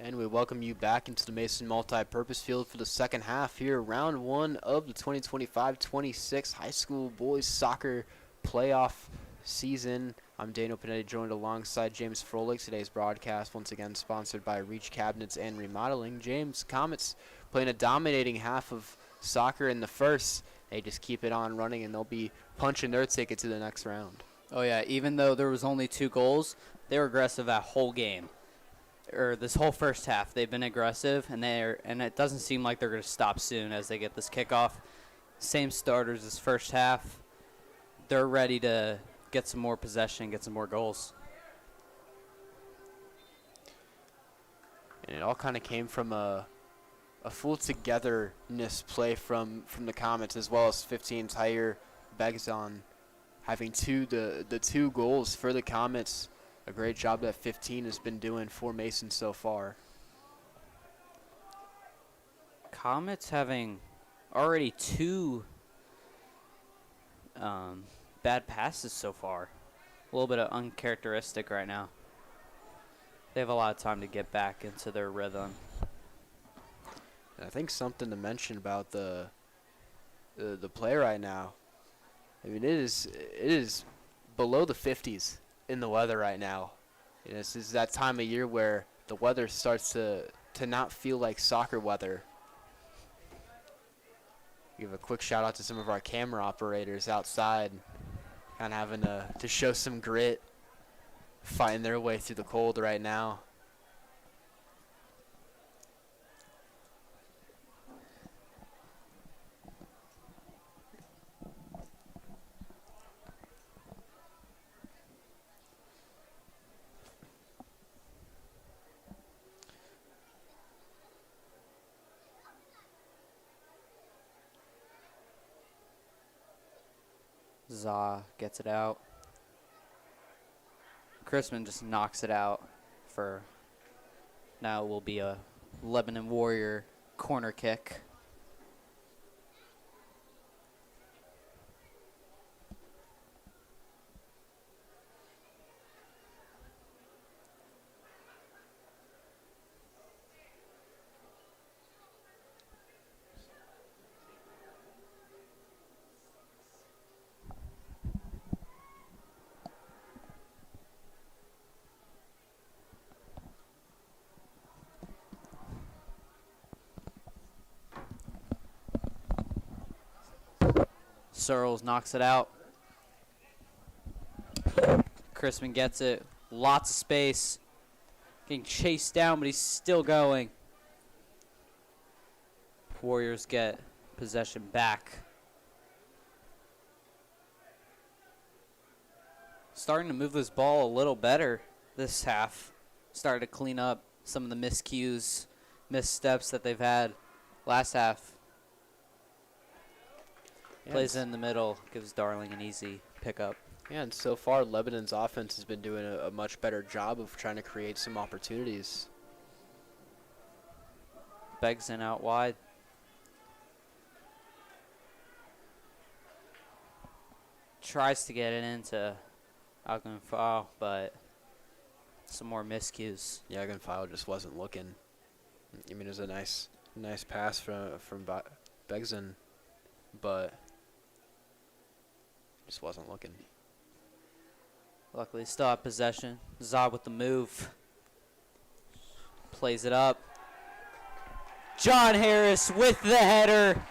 And we welcome you back into the Mason Multi-Purpose Field for the second half here, round one of the 2025-26 high school boys soccer playoff season. I'm Daniel Pinetti, joined alongside James Froelich. Today's broadcast, once again, sponsored by Reach Cabinets and Remodeling. James, Comets playing a dominating half of soccer in the first. They just keep it on running, and they'll be punching their ticket to the next round. Oh, yeah. Even though there was only 2 goals, they were aggressive that whole game. Or this whole first half, they've been aggressive, and it doesn't seem like they're going to stop soon as they get this kickoff. Same starters this first half. They're ready to get some more possession, get some more goals. And it all kind of came from a full togetherness play from the Comets, as well as 15 Tyre Begzon having the 2 goals for the Comets. A great job that 15 has been doing for Mason so far. Comets having already 2 bad passes so far. A little bit of uncharacteristic right now. They have a lot of time to get back into their rhythm. And I think something to mention about the play right now. I mean, it is below the 50s in the weather right now. You know, this is that time of year where the weather starts to not feel like soccer weather. Give a quick shout out to some of our camera operators outside, kind of having to show some grit, fighting their way through the cold right now. OHSAA gets it out. Chrisman just knocks it out for now. It will be a Lebanon Warrior corner kick. Searles knocks it out. Chrisman gets it. Lots of space. Getting chased down, but he's still going. Warriors get possession back. Starting to move this ball a little better this half. Started to clean up some of the miscues, missteps that they've had last half. Yeah, Plays in the middle, gives Darling an easy pickup. Yeah, and so far Lebanon's offense has been doing a much better job of trying to create some opportunities. Begson out wide. Tries to get it into Algonfal, but some more miscues. Yeah, Gunfile just wasn't looking. I mean, it was a nice pass from Begson, but just wasn't looking. Luckily, still have possession. Zod with the move. Plays it up. John Harris with the header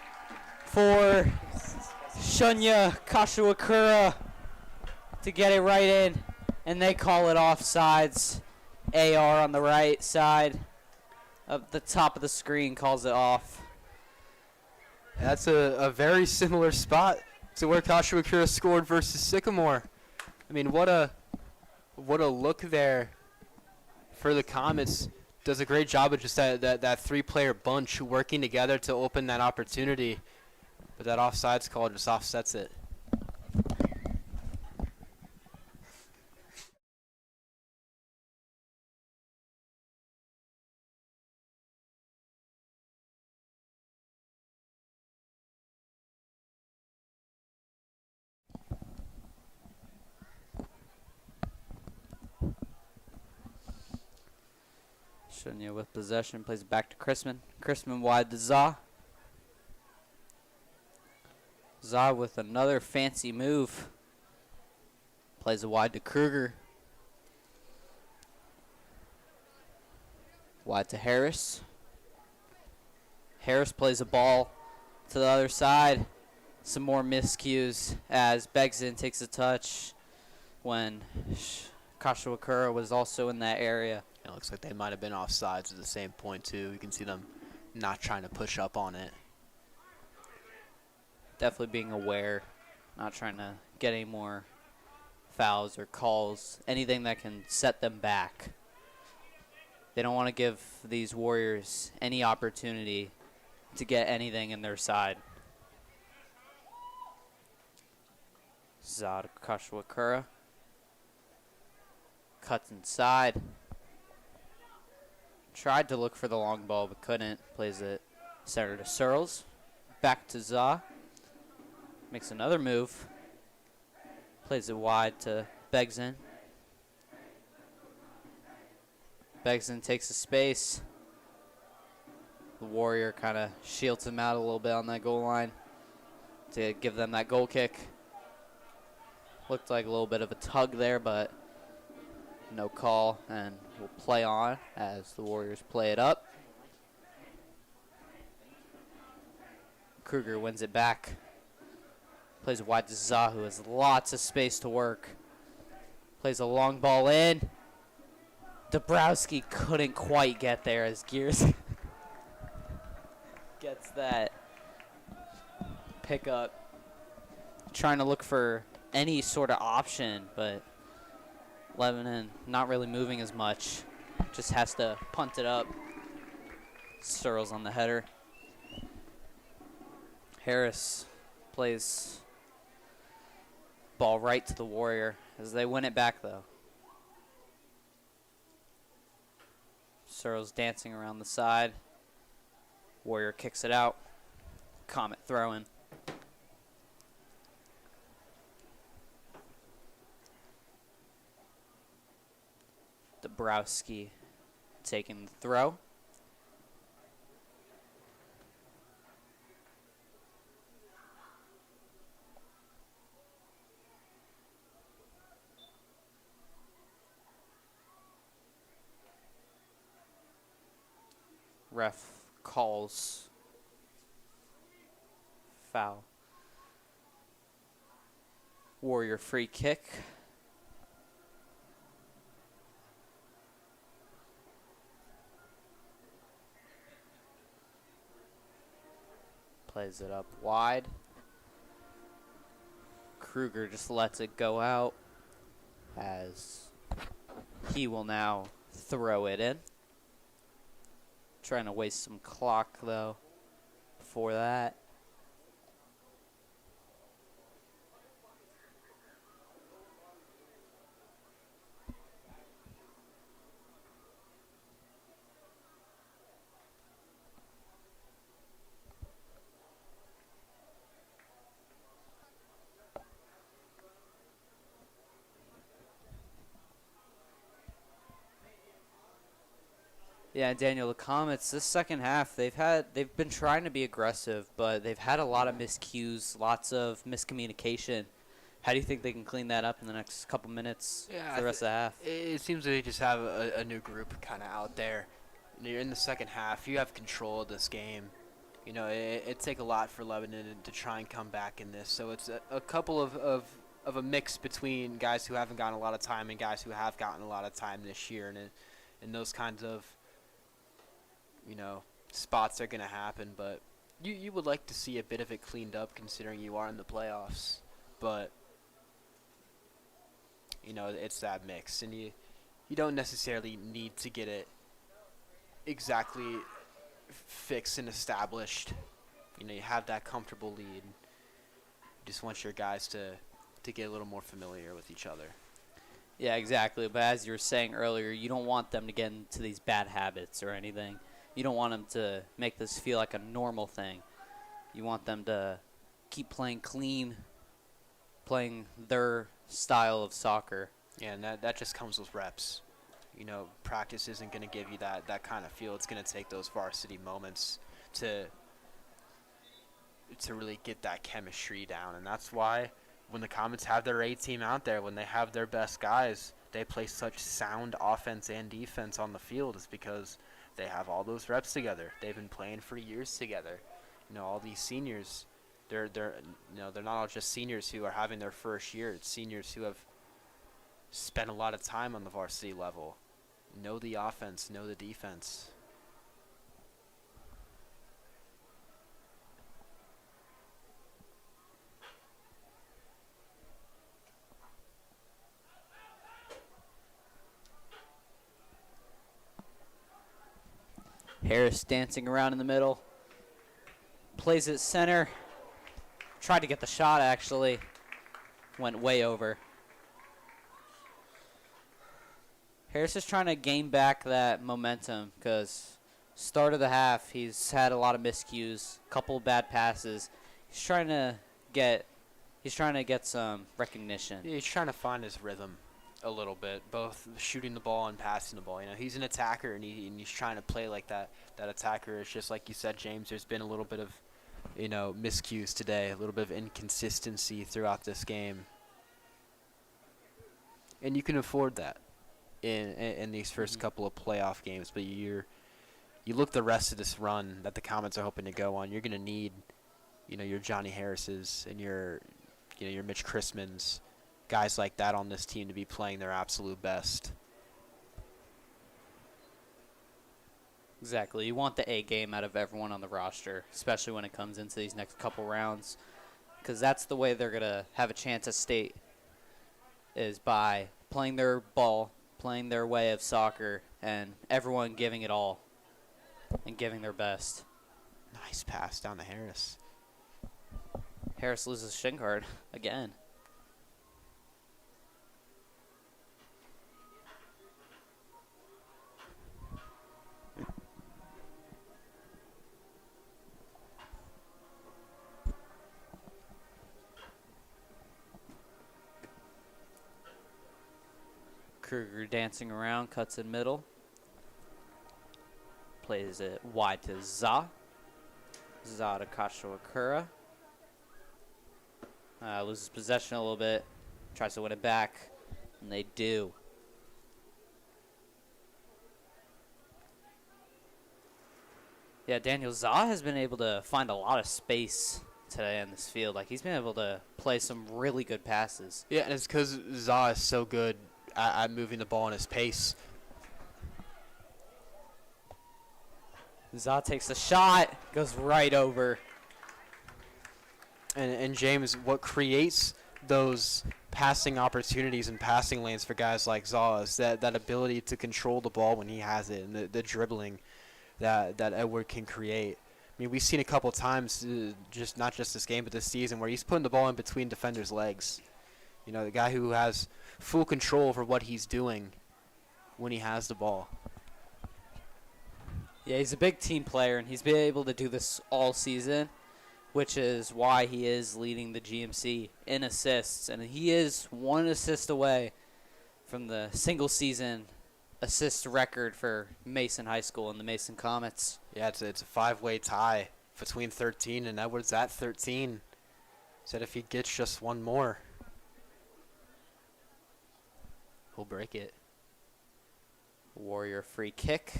for Shunya Kashiwakura to get it right in, and they call it offsides. AR on the right side of the top of the screen calls it off. That's a very similar spot to where Kashiwakura scored versus Sycamore. I mean, what a look there for the Comets. Does a great job of just that three-player bunch working together to open that opportunity. But that offsides call just offsets it. Shunya with possession, plays it back to Chrisman. Chrisman wide to Za. Za with another fancy move. Plays it wide to Kruger. Wide to Harris. Harris plays a ball to the other side. Some more miscues as Begson takes a touch when Kashawakura was also in that area. It looks like they might have been off sides at the same point, too. You can see them not trying to push up on it. Definitely being aware, not trying to get any more fouls or calls, anything that can set them back. They don't want to give these Warriors any opportunity to get anything in their side. Zad Kashawakura cuts inside. Tried to look for the long ball but couldn't. Plays it center to Searles. Back to Za. Makes another move. Plays it wide to Begson. Begson takes the space. The Warrior kind of shields him out a little bit on that goal line to give them that goal kick. Looked like a little bit of a tug there, but no call, and we'll play on as the Warriors play it up. Kruger wins it back. Plays it wide to Za, who has lots of space to work. Plays a long ball in. Dabrowski couldn't quite get there as Gears gets that pickup. Trying to look for any sort of option, but Lebanon not really moving as much. Just has to punt it up. Searles on the header. Harris plays ball right to the Warrior as they win it back, though. Searles dancing around the side. Warrior kicks it out. Comet throwing. Dabrowski taking the throw. Ref calls foul. Warrior free kick. Plays it up wide. Kruger just lets it go out as he will now throw it in. Trying to waste some clock, though, before that. Yeah, Daniel, the Comets this second half, they've been trying to be aggressive, but they've had a lot of miscues, lots of miscommunication. How do you think they can clean that up in the next couple minutes for the rest of the half? It seems they just have a new group kind of out there. You're in the second half. You have control of this game. You know, it take a lot for Lebanon to try and come back in this. So it's a couple of a mix between guys who haven't gotten a lot of time and guys who have gotten a lot of time this year. And those kinds of, you know, spots are going to happen. But you would like to see a bit of it cleaned up considering you are in the playoffs. But, you know, it's that mix. And you don't necessarily need to get it exactly fixed and established. You know, you have that comfortable lead. You just want your guys to get a little more familiar with each other. Yeah, exactly. But as you were saying earlier, you don't want them to get into these bad habits or anything. You don't want them to make this feel like a normal thing. You want them to keep playing clean, playing their style of soccer. Yeah, and that just comes with reps. practice isn't going to give you that kind of feel. It's going to take those varsity moments to really get that chemistry down. And that's why when the Comets have their A team out there, when they have their best guys, they play such sound offense and defense on the field, is because they have all those reps together. They've been playing for years together. All these seniors, they're not all just seniors who are having their first year. It's seniors who have spent a lot of time on the varsity level, know the offense, know the defense. Harris dancing around in the middle. Plays it center. Tried to get the shot, actually. Went way over. Harris is trying to gain back that momentum because start of the half, he's had a lot of miscues, a couple of bad passes. He's trying to get some recognition. Yeah, he's trying to find his rhythm a little bit, both shooting the ball and passing the ball. He's an attacker, and he's trying to play like that attacker. It's just like you said, James, there's been a little bit of, miscues today, a little bit of inconsistency throughout this game. And you can afford that in these first couple of playoff games, but you look the rest of this run that the Comets are hoping to go on, you're going to need, your Johnny Harris's and your Mitch Christman's, guys like that on this team to be playing their absolute best. Exactly. You want the A game out of everyone on the roster, especially when it comes into these next couple rounds, because that's the way they're going to have a chance at state, is by playing their ball, playing their way of soccer, and everyone giving it all and giving their best. Nice pass down to Harris. Harris loses shin guard again. Kruger dancing around, cuts in middle. Plays it wide to Za. Za to Kashawakura. Loses possession a little bit. Tries to win it back, and they do. Yeah, Daniel Za has been able to find a lot of space today in this field. Like, he's been able to play some really good passes. Yeah, and it's because Za is so good at moving the ball in his pace. Za takes a shot, goes right over. And James, what creates those passing opportunities and passing lanes for guys like Za is that ability to control the ball when he has it, and the dribbling that Edward can create. I mean, we've seen a couple times, not just this game, but this season, where he's putting the ball in between defenders' legs. The guy who has full control over what he's doing when he has the ball. Yeah, he's a big team player, and he's been able to do this all season, which is why he is leading the GMC in assists. And he is one assist away from the single-season assist record for Mason High School and the Mason Comets. Yeah, it's a 5-way tie between 13, and Edwards at 13. Said if he gets just one more, he'll break it. Warrior free kick.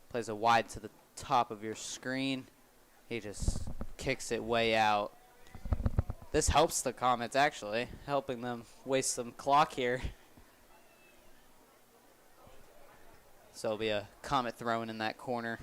Plays a wide to the top of your screen. He just kicks it way out. This helps the Comets, actually, helping them waste some clock here. So it'll be a Comet thrown in that corner.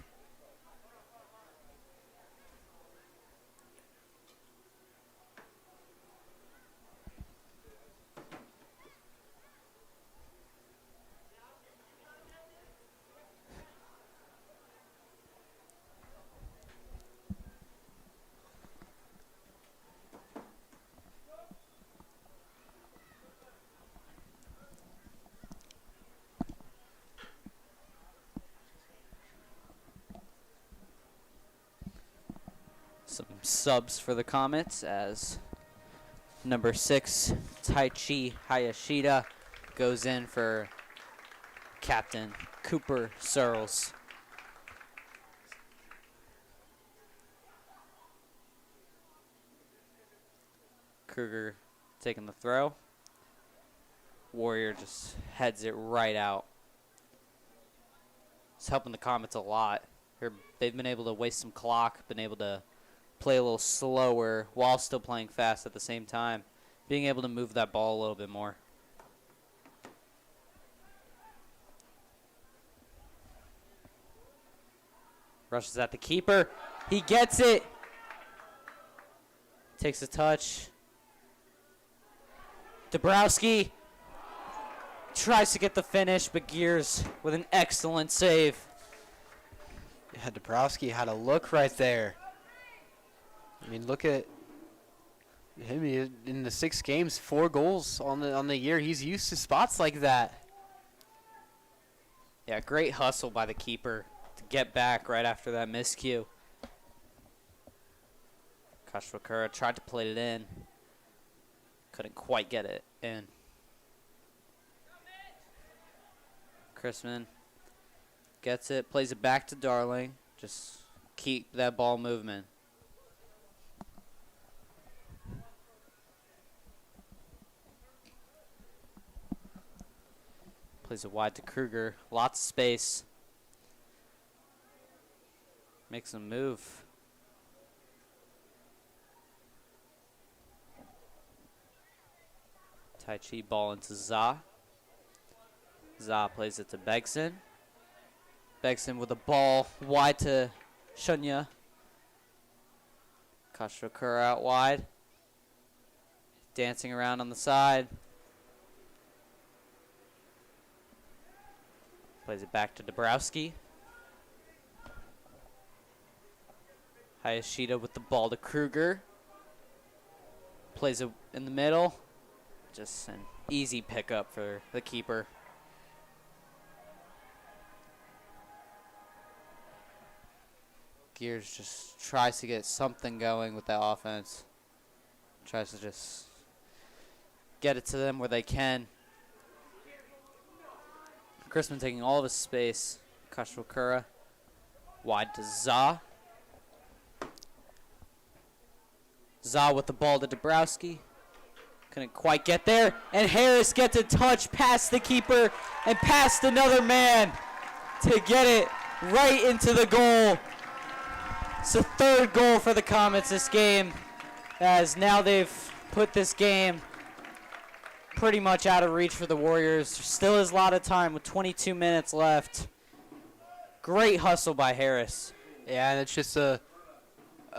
Some subs for the Comets as number 6, Taichi Hayashida, goes in for captain Cooper Searles. Kruger taking the throw. Warrior just heads it right out. It's helping the Comets a lot. They've been able to waste some clock, been able to play a little slower while still playing fast at the same time, being able to move that ball a little bit more. Rushes at the keeper. He gets it. Takes a touch. Dabrowski tries to get the finish, but Gears with an excellent save. Yeah, Dabrowski had a look right there. I mean, look at him in the 6 games, 4 goals on the year. He's used to spots like that. Yeah, great hustle by the keeper to get back right after that miscue. Kashwakura tried to play it in. Couldn't quite get it in. Chrisman gets it, plays it back to Darling. Just keep that ball movement. Plays it wide to Kruger. Lots of space. Makes a move. Tai Chi ball into Za. Za plays it to Begson. Begson with the ball wide to Shunya. Kashokura out wide. Dancing around on the side. Plays it back to Dabrowski. Hayashida with the ball to Kruger. Plays it in the middle. Just an easy pickup for the keeper. Gears just tries to get something going with that offense. Tries to just get it to them where they can. Chrisman taking all of his space. Kashwakura wide to Za. Za with the ball to Dabrowski. Couldn't quite get there. And Harris gets a touch past the keeper and past another man to get it right into the goal. It's the 3rd goal for the Comets this game, as now they've put this game pretty much out of reach for the Warriors. There still is a lot of time with 22 minutes left. Great hustle by Harris. Yeah, and it's just a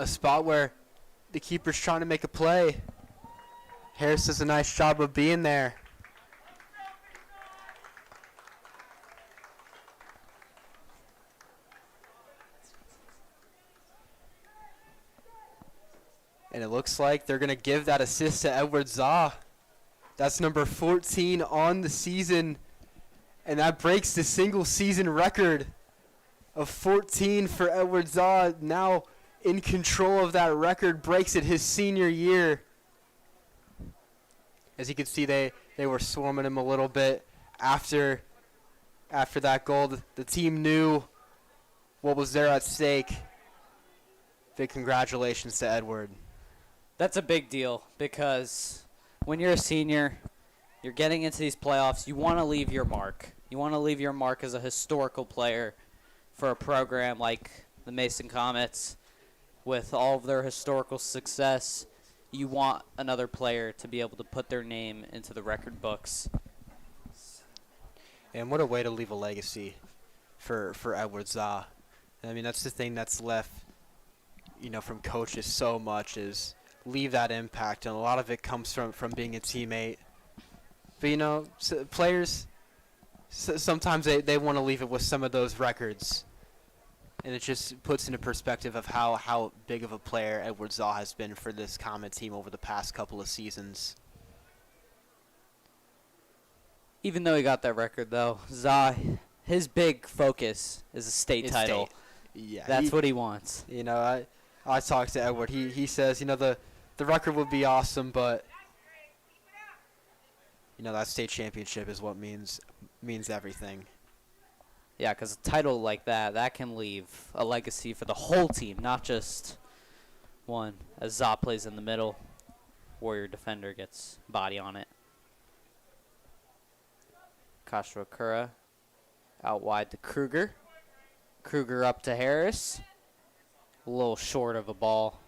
spot where the keeper's trying to make a play. Harris does a nice job of being there. And it looks like they're going to give that assist to Edward Za. That's number 14 on the season. And that breaks the single season record of 14 for Edward Za. Now in control of that record, breaks it his senior year. As you can see, they were swarming him a little bit after that goal. The team knew what was there at stake. Big congratulations to Edward. That's a big deal, because when you're a senior, you're getting into these playoffs, you want to leave your mark. You want to leave your mark as a historical player for a program like the Mason Comets. With all of their historical success, you want another player to be able to put their name into the record books. And what a way to leave a legacy for Edward Za. I mean, that's the thing that's left, from coaches so much, is leave that impact, and a lot of it comes from being a teammate. But players sometimes they want to leave it with some of those records, and it just puts into perspective of how big of a player Edward Za has been for this Comet team over the past couple of seasons. Even though he got that record, though, Za, his big focus is a state title. Yeah, that's what he wants. I talked to Edward. He says, the record would be awesome, but that state championship is what means everything. Yeah, because a title like that can leave a legacy for the whole team, not just one. As ZA plays in the middle, Warrior defender gets body on it. Kashwakura out wide to Kruger. Kruger up to Harris. A little short of a ball.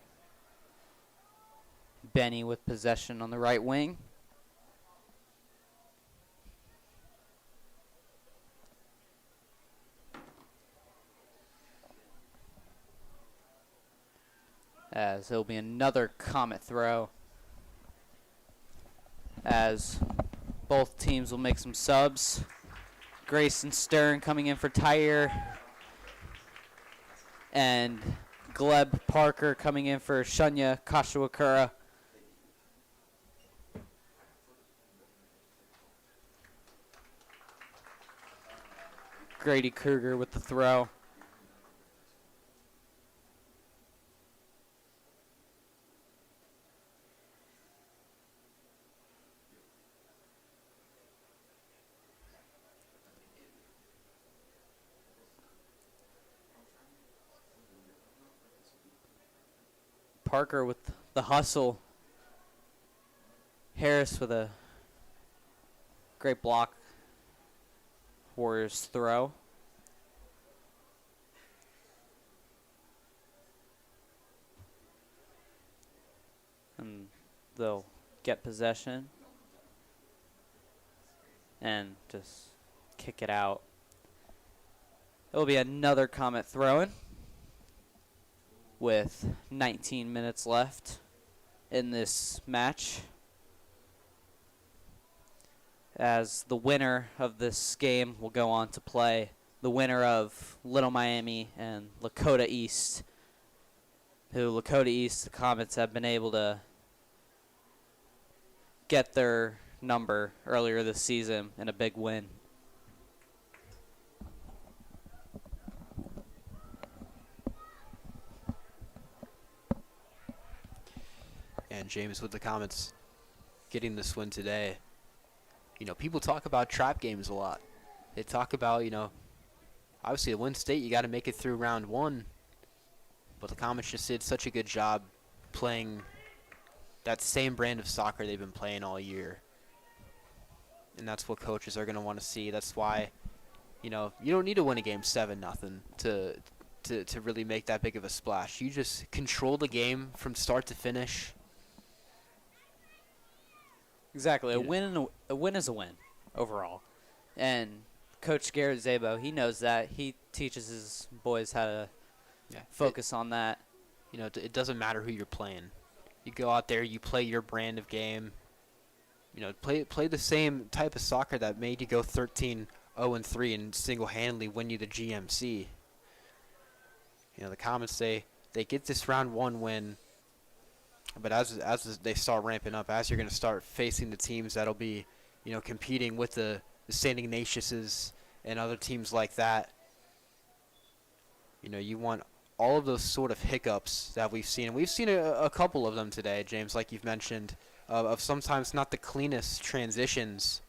Benny with possession on the right wing. As it'll be another Comet throw. As both teams will make some subs. Grayson Stern coming in for Tyre. And Gleb Parker coming in for Shunya Kashwakura. Grady Kruger with the throw. Parker with the hustle. Harris with a great block. Warriors throw. And they'll get possession and just kick it out. It'll be another Comet throw-in with 19 minutes left in this match, as the winner of this game will go on to play the winner of Little Miami and Lakota East, who Lakota East, the Comets, have been able to get their number earlier this season in a big win. And James with the Comets getting this win today. You know, people talk about trap games a lot. They talk about, you know, obviously to win state, you got to make it through round one. But the Comets just did such a good job playing that same brand of soccer they've been playing all year. And that's what coaches are going to want to see. That's why, you know, you don't need to win a game 7-0 to really make that big of a splash. You just control the game from start to finish. Exactly. A win is a win overall. And Coach Garrett Zabo, he knows that. He teaches his boys how to focus on that. You know, it doesn't matter who you're playing. You go out there, you play your brand of game. You know, play the same type of soccer that made you go 13-0-3 and single-handedly win you the GMC. You know, the Comets, they get this round one win. But as they start ramping up, as you're going to start facing the teams that'll be, you know, competing with the St. Ignatiuses and other teams like that, you know, you want all of those sort of hiccups that we've seen. And we've seen a couple of them today, James, like you've mentioned, of sometimes not the cleanest transitions.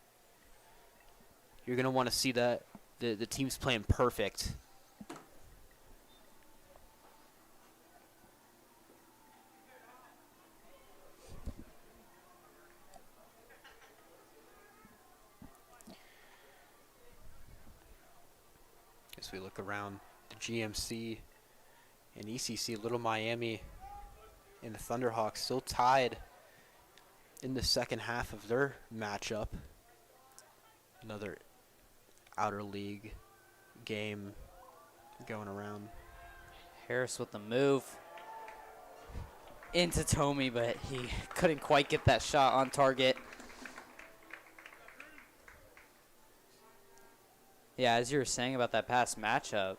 You're going to want to see that the team's playing perfect. As we look around the GMC and ECC, Little Miami and the Thunderhawks still tied in the second half of their matchup. Another outer league game going around. Harris with the move into Tomey, but he couldn't quite get that shot on target. Yeah, as you were saying about that past matchup,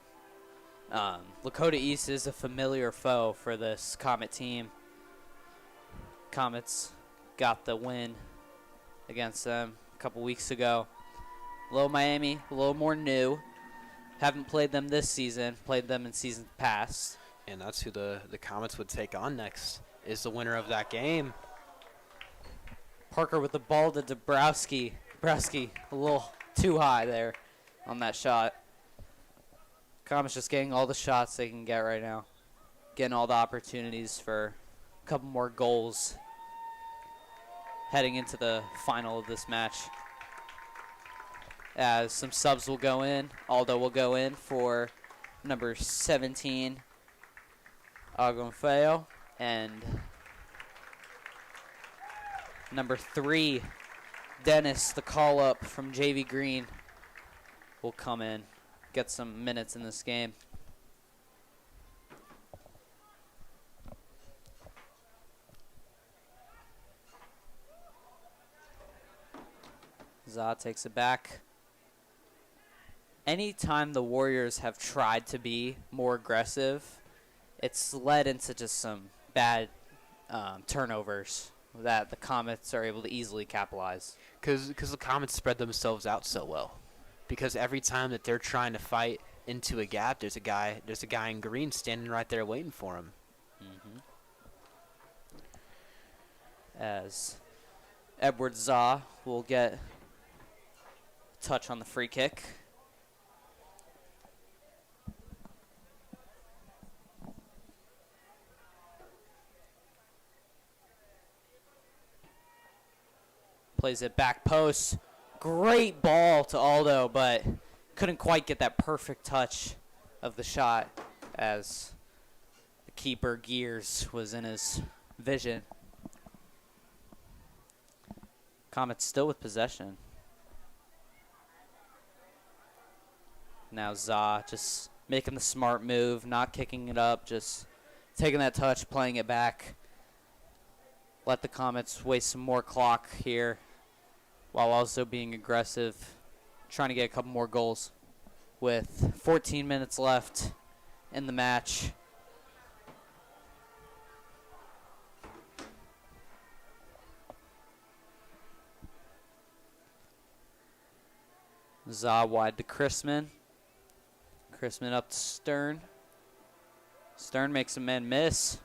Lakota East is a familiar foe for this Comet team. Comets got the win against them a couple weeks ago. Little Miami, a little more new. Haven't played them this season, played them in seasons past. And that's who the Comets would take on next, is the winner of that game. Parker with the ball to Dabrowski. Dabrowski a little too high there on that shot. Comets just getting all the shots they can get right now. Getting all the opportunities for a couple more goals heading into the final of this match. As some subs will go in. Aldo will go in for number 17, Agonfeo, and number 3, Dennis, the call-up from JV Green, will come in, get some minutes in this game. Za takes it back. Anytime the Warriors have tried to be more aggressive, it's led into just some bad turnovers that the Comets are able to easily capitalize. Because the Comets spread themselves out so well. Because every time that they're trying to fight into a gap, there's a guy in green standing right there waiting for him. Mm-hmm. As Edward Za will get a touch on the free kick. Plays it back post. Great ball to Aldo, but couldn't quite get that perfect touch of the shot as the keeper, Gears, was in his vision. Comets still with possession. Now Za just making the smart move, not kicking it up, just taking that touch, playing it back. Let the Comets waste some more clock here, while also being aggressive, trying to get a couple more goals with 14 minutes left in the match. Za wide to Chrisman. Chrisman up to Stern. Stern makes a man miss.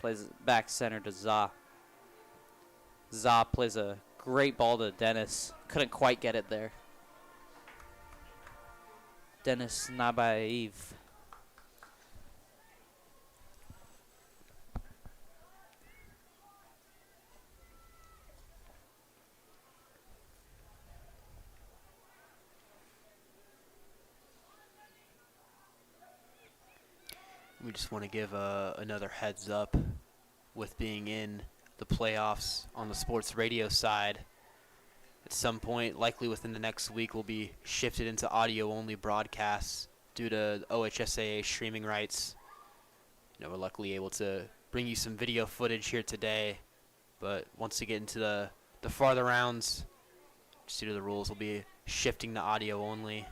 Plays it back center to Za. Za plays a great ball to Dennis. Couldn't quite get it there. Dennis Nabaev. We just want to give another heads up with being in the playoffs on the sports radio side. At some point, likely within the next week, we'll be shifted into audio-only broadcasts due to OHSAA streaming rights. We're luckily able to bring you some video footage here today, but once we get into the farther rounds, just due to the rules, we'll be shifting to audio only.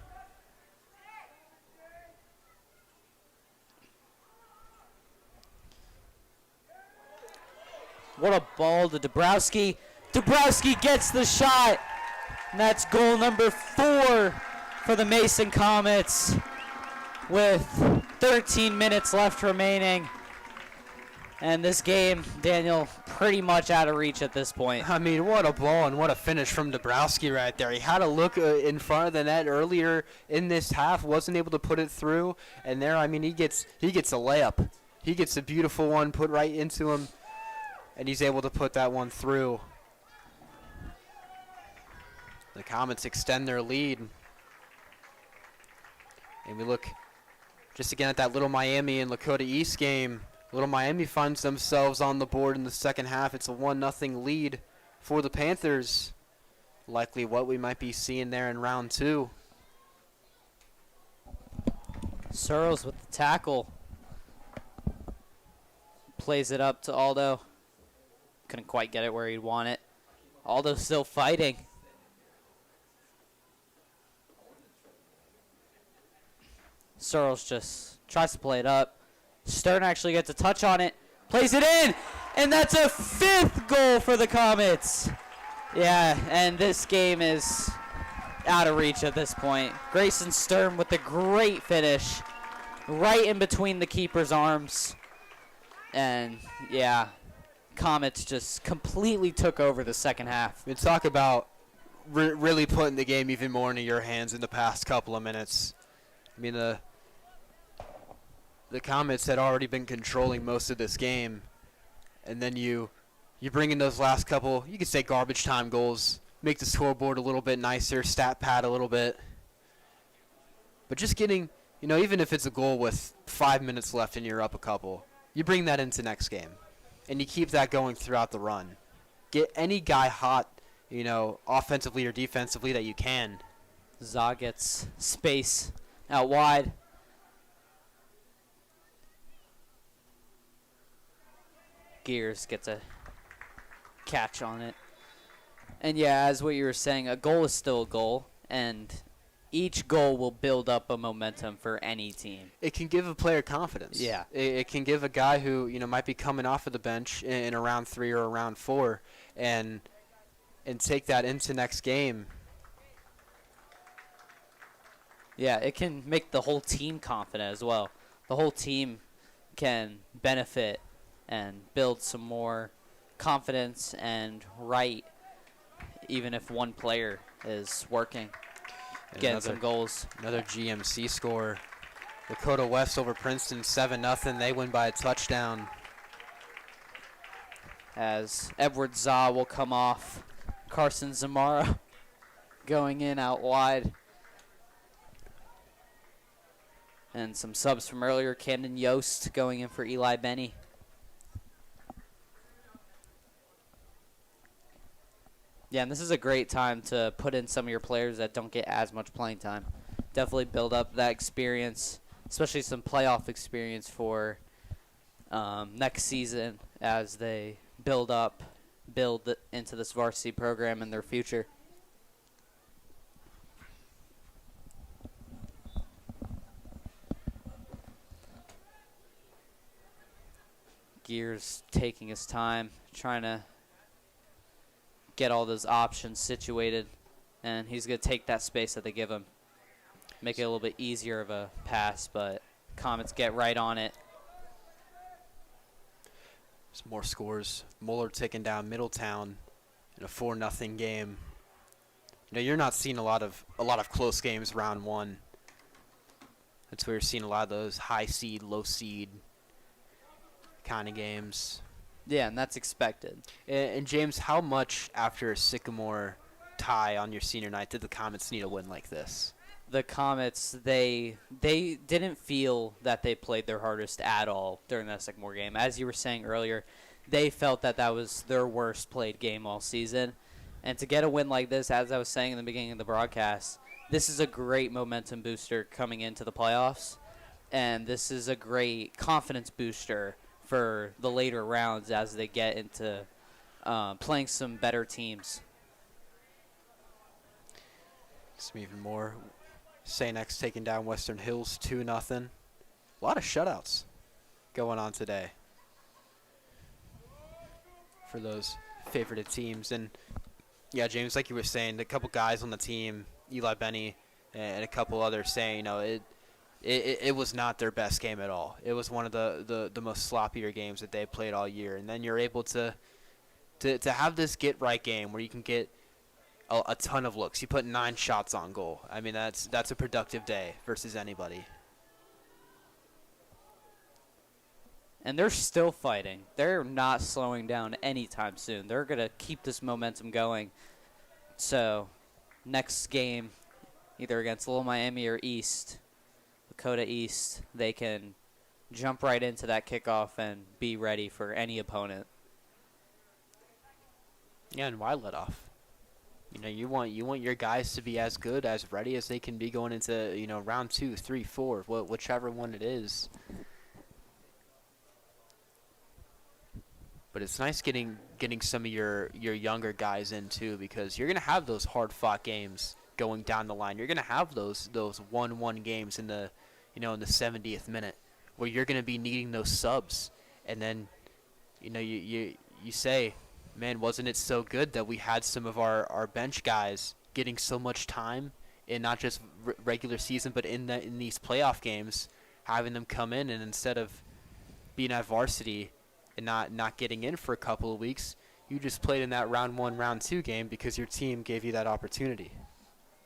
What a ball to Dabrowski. Dabrowski gets the shot. And that's goal number 4 for the Mason Comets with 13 minutes left remaining. And this game, Daniel, pretty much out of reach at this point. I mean, what a ball and what a finish from Dabrowski right there. He had a look in front of the net earlier in this half, wasn't able to put it through. And there, I mean, he gets a layup. He gets a beautiful one put right into him. And he's able to put that one through. The Comets extend their lead. And we look just again at that Little Miami and Lakota East game. Little Miami finds themselves on the board in the second half. It's a 1-0 lead for the Panthers. Likely what we might be seeing there in round 2. Searles with the tackle. Plays it up to Aldo. Couldn't quite get it where he'd want it. Aldo's still fighting. Searles just tries to play it up. Stern actually gets a touch on it. Plays it in. And that's a 5th goal for the Comets. Yeah, and this game is out of reach at this point. Grayson Stern with a great finish. Right in between the keeper's arms. And, yeah, Comets just completely took over the second half. We talk about really putting the game even more into your hands in the past couple of minutes. I mean, the the Comets had already been controlling most of this game, and then you bring in those last couple, you could say garbage time goals, make the scoreboard a little bit nicer, stat pad a little bit. But just getting, even if it's a goal with 5 minutes left and you're up a couple, you bring that into next game, and you keep that going throughout the run. Get any guy hot, offensively or defensively that you can. Za gets space out wide. Gears gets a catch on it. And yeah, as what you were saying, a goal is still a goal, and each goal will build up a momentum for any team. It can give a player confidence. Yeah. It can give a guy who, might be coming off of the bench in a round 3 or a round 4 and take that into next game. Yeah, it can make the whole team confident as well. The whole team can benefit and build some more confidence and right, even if one player is working, And getting some goals. Another GMC score. Dakota West over Princeton, 7-0. They win by a touchdown. As Edward Za will come off. Carson Zamara going in out wide. And some subs from earlier. Camden Yost going in for Eli Benny. Yeah, and this is a great time to put in some of your players that don't get as much playing time. Definitely build up that experience, especially some playoff experience for next season as they build into this varsity program in their future. Gears taking his time, trying to get all those options situated, and he's going to take that space that they give him. Make it a little bit easier of a pass, but Comets get right on it. Some more scores. Muller taking down Middletown in a 4-0 game. You're not seeing a lot of close games round 1. That's where you're seeing a lot of those high seed, low seed kind of games. Yeah, and that's expected. And James, how much after a Sycamore tie on your senior night did the Comets need a win like this? The Comets, they didn't feel that they played their hardest at all during that Sycamore game. As you were saying earlier, they felt that was their worst played game all season. And to get a win like this, as I was saying in the beginning of the broadcast, this is a great momentum booster coming into the playoffs. And this is a great confidence booster for the later rounds as they get into playing some better teams. Some even more. St. X taking down Western Hills 2-0. A lot of shutouts going on today for those favorited teams. And yeah, James, like you were saying, a couple guys on the team, Eli Benny and a couple others saying, it was not their best game at all. It was one of the most sloppier games that they played all year. And then you're able to have this get-right game where you can get a ton of looks. You put 9 shots on goal. I mean, that's a productive day versus anybody. And they're still fighting. They're not slowing down anytime soon. They're going to keep this momentum going. So, next game, either against Little Miami or East, Dakota East, they can jump right into that kickoff and be ready for any opponent. Yeah, and why let off? You want your guys to be as good, as ready as they can be going into, round 2, 3, 4, whichever one it is. But it's nice getting some of your younger guys in too, because you're gonna have those hard-fought games going down the line. You're gonna have those 1-1 games in the in the 70th minute where you're gonna be needing those subs, and then you say, man, wasn't it so good that we had some of our bench guys getting so much time in not just regular season, but in these playoff games, having them come in, and instead of being at varsity and not getting in for a couple of weeks, you just played in that round 1, round 2 game because your team gave you that opportunity.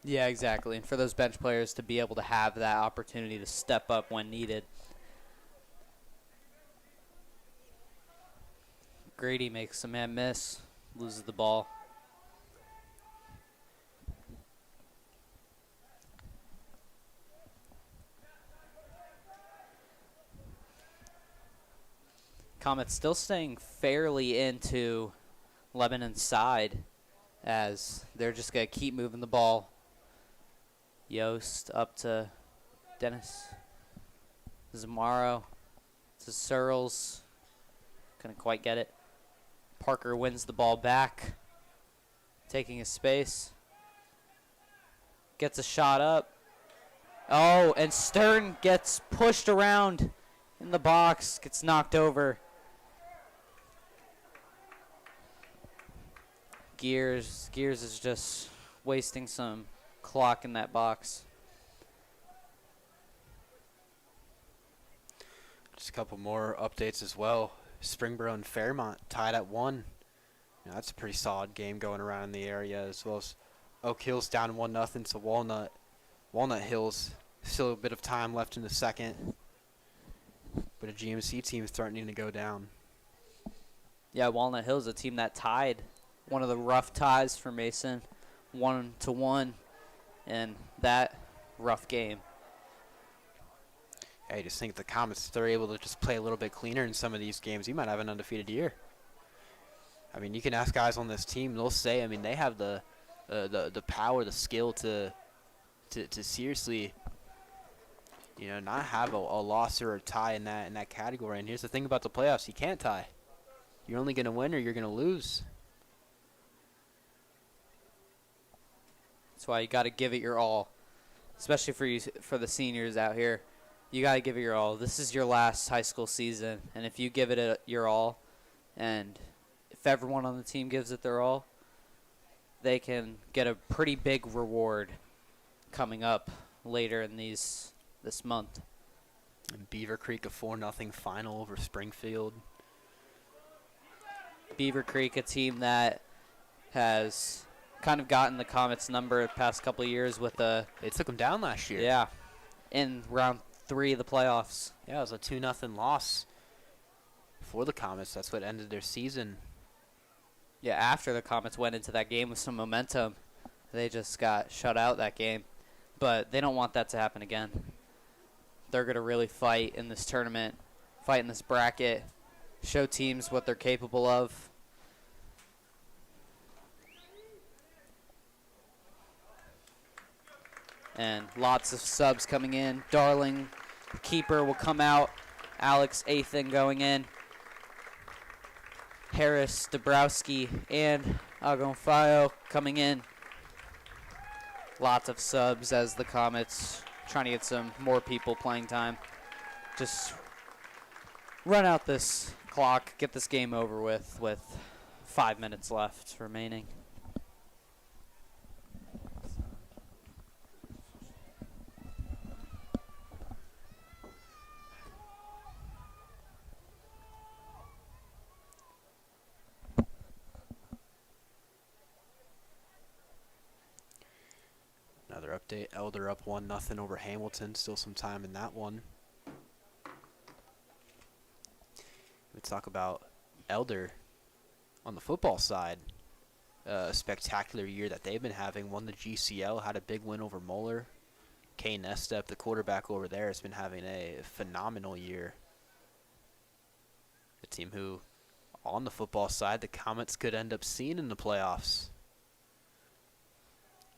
Yeah, exactly. And for those bench players to be able to have that opportunity to step up when needed. Grady makes a man miss, loses the ball. Comets still staying fairly into Lebanon's side as they're just going to keep moving the ball. Yost up to Dennis. Zamaro to Searles. Couldn't quite get it. Parker wins the ball back, taking his space. Gets a shot up. Oh, and Stern gets pushed around in the box, gets knocked over. Gears is just wasting some clock in that box. Just a couple more updates as well. Springboro and Fairmont tied at 1. That's a pretty solid game going around in the area, as well as Oak Hill's down 1-0 to Walnut. Walnut Hills, still a bit of time left in the second, but a GMC team is threatening to go down. Yeah, Walnut Hills, a team that tied. One of the rough ties for Mason, 1-1 in that rough game. I just think the Comets, if they're able to just play a little bit cleaner in some of these games, you might have an undefeated year. I mean, you can ask guys on this team; they'll say, I mean, they have the power, the skill to seriously, not have a loss or a tie in that category. And here's the thing about the playoffs: you can't tie. You're only going to win or you're going to lose. That's why you got to give it your all, especially for the seniors out here. You got to give it your all. This is your last high school season, and if you give it your all, and if everyone on the team gives it their all, they can get a pretty big reward coming up later in this month. And Beaver Creek, a 4-0 final over Springfield. Beaver Creek, a team that has kind of gotten the Comets' number the past couple of years with a... They took them down last year. Yeah, in round 3 of the playoffs. Yeah, it was a 2-0 loss for the Comets. That's what ended their season. Yeah, after the Comets went into that game with some momentum, they just got shut out that game. But they don't want that to happen again. They're going to really fight in this tournament, fight in this bracket, show teams what they're capable of. And lots of subs coming in. Darling, the keeper, will come out. Alex Athan going in. Harris, Dabrowski, and Agonfayo coming in. Lots of subs as the Comets trying to get some more people playing time. Just run out this clock, get this game over with 5 minutes left remaining. Another update, Elder up 1-0 over Hamilton. Still some time in that one. We talk about Elder on the football side. A spectacular year that they've been having. Won the GCL, had a big win over Moeller. Kay Nestep, the quarterback over there, has been having a phenomenal year. A team who, on the football side, the Comets could end up seeing in the playoffs.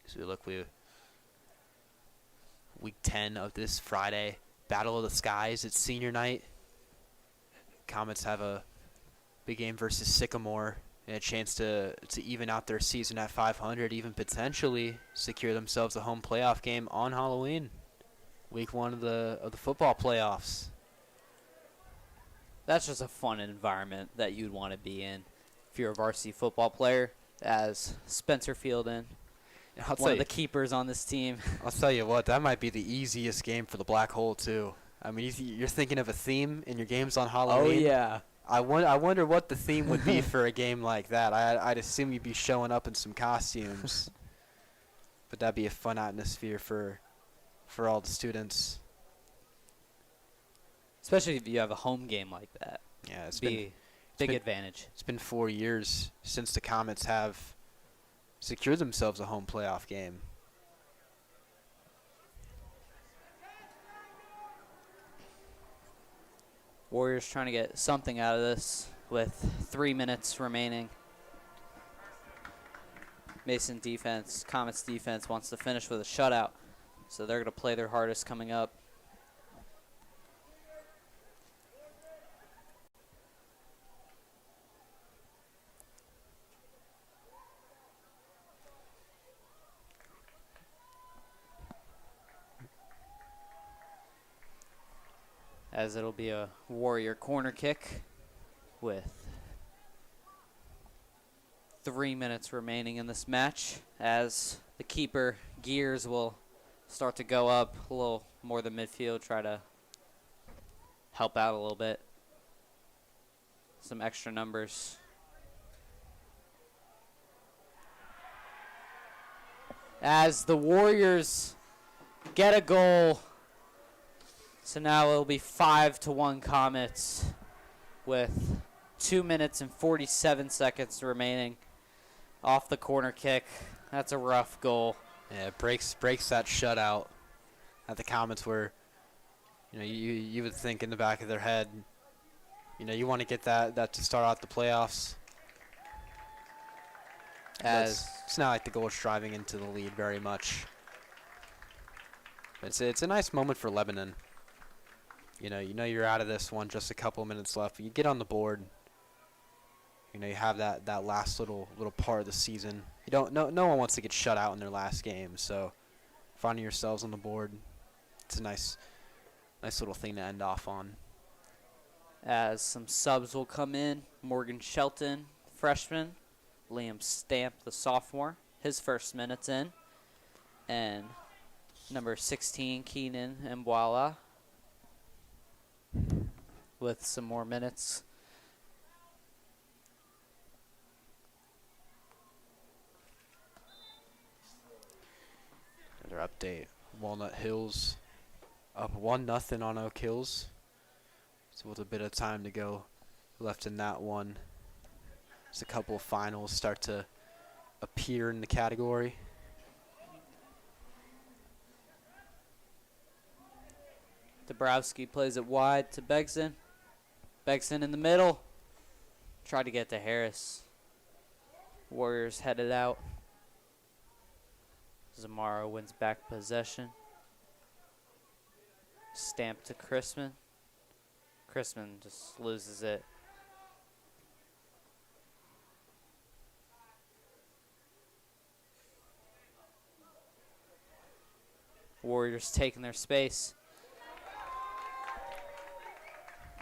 So we look, Week 10 of this Friday, Battle of the Skies. It's senior night. Comets have a big game versus Sycamore and a chance to even out their season at 500, even potentially secure themselves a home playoff game on Halloween, Week 1 of the football playoffs. That's just a fun environment that you'd want to be in if you're a varsity football player, as Spencer Fielden, one of the keepers on this team. I'll tell you what, that might be the easiest game for the Black Hole, too. I mean, you're thinking of a theme in your games on Halloween. Oh, yeah. I wonder what the theme would be for a game like that. I'd assume you'd be showing up in some costumes. But that'd be a fun atmosphere for all the students. Especially if you have a home game like that. Yeah, Big advantage. It's been 4 years since the Comets have secured themselves a home playoff game. Warriors trying to get something out of this with 3 minutes remaining. Mason defense, Comets defense wants to finish with a shutout, so they're going to play their hardest coming up. As it'll be a Warrior corner kick with 3 minutes remaining in this match, as the keeper gears will start to go up a little more than midfield, try to help out a little bit. Some extra numbers. As the Warriors get a goal, so now it'll be 5-1 Comets with 2 minutes and 47 seconds remaining off the corner kick. That's a rough goal. Yeah, it breaks that shutout that the Comets were, you would think in the back of their head, you want to get that to start out the playoffs. As it's not like the goal is driving into the lead very much. It's a nice moment for Lebanon. You know you're out of this one, just a couple minutes left. But you get on the board. You have that last little part of the season. No one wants to get shut out in their last game. So finding yourselves on the board, it's a nice little thing to end off on. As some subs will come in, Morgan Shelton, freshman, Liam Stamp, the sophomore, his first minutes in, and number 16, Keenan Mbwala, with some more minutes. Another update. Walnut Hills up 1-0 on Oak Hills. So with a bit of time to go left in that one. Just a couple of finals start to appear in the category. Dabrowski plays it wide to Begson. Begson in the middle. Tried to get to Harris. Warriors headed out. Zamaro wins back possession. Stamp to Chrisman. Chrisman just loses it. Warriors taking their space.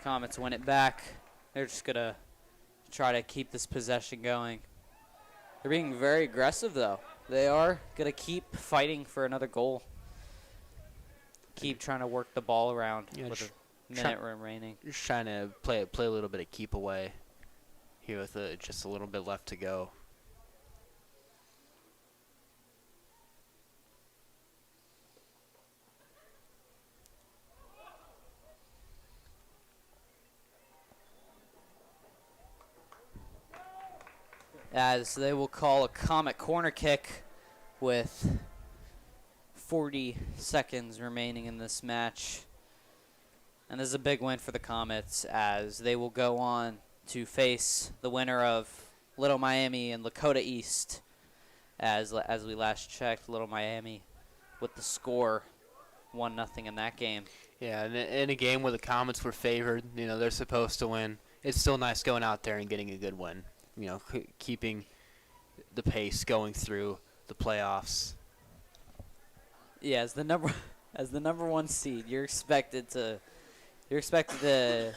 Comets win it back. They're just going to try to keep this possession going. They're being very aggressive, though. They are going to keep fighting for another goal. Keep trying to work the ball around with a minute remaining. Just trying to play a little bit of keep away here with just a little bit left to go. As they will call a Comet corner kick with 40 seconds remaining in this match. And this is a big win for the Comets, as they will go on to face the winner of Little Miami and Lakota East. As we last checked, Little Miami with the score 1-0 in that game. Yeah, and in a game where the Comets were favored, they're supposed to win. It's still nice going out there and getting a good win. Keeping the pace going through the playoffs. Yeah, as the number one seed, you're expected to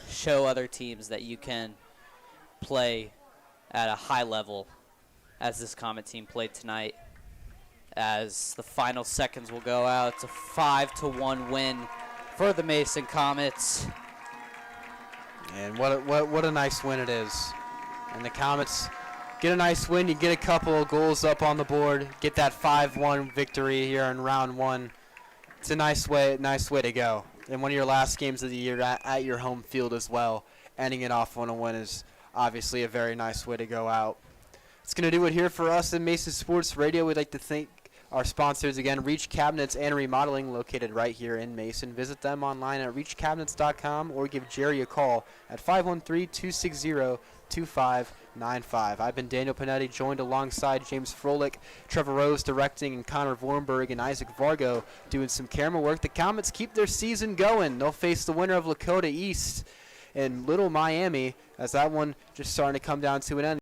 show other teams that you can play at a high level, as this Comet team played tonight. As the final seconds will go out, it's a 5-1 win for the Mason Comets. And what a nice win it is. And the Comets get a nice win. You get a couple of goals up on the board. Get that 5-1 victory here in round one. It's a nice way to go. And one of your last games of the year at your home field as well. Ending it off on a win is obviously a very nice way to go out. It's going to do it here for us in Mason Sports Radio. We'd like to thank our sponsors again, Reach Cabinets and Remodeling, located right here in Mason. Visit them online at reachcabinets.com or give Jerry a call at 513-260-2595. I've been Daniel Panetti, joined alongside James Froelich, Trevor Rose directing, and Connor Vornberg and Isaac Vargo doing some camera work. The Comets keep their season going. They'll face the winner of Lakota East in Little Miami, as that one just starting to come down to an end.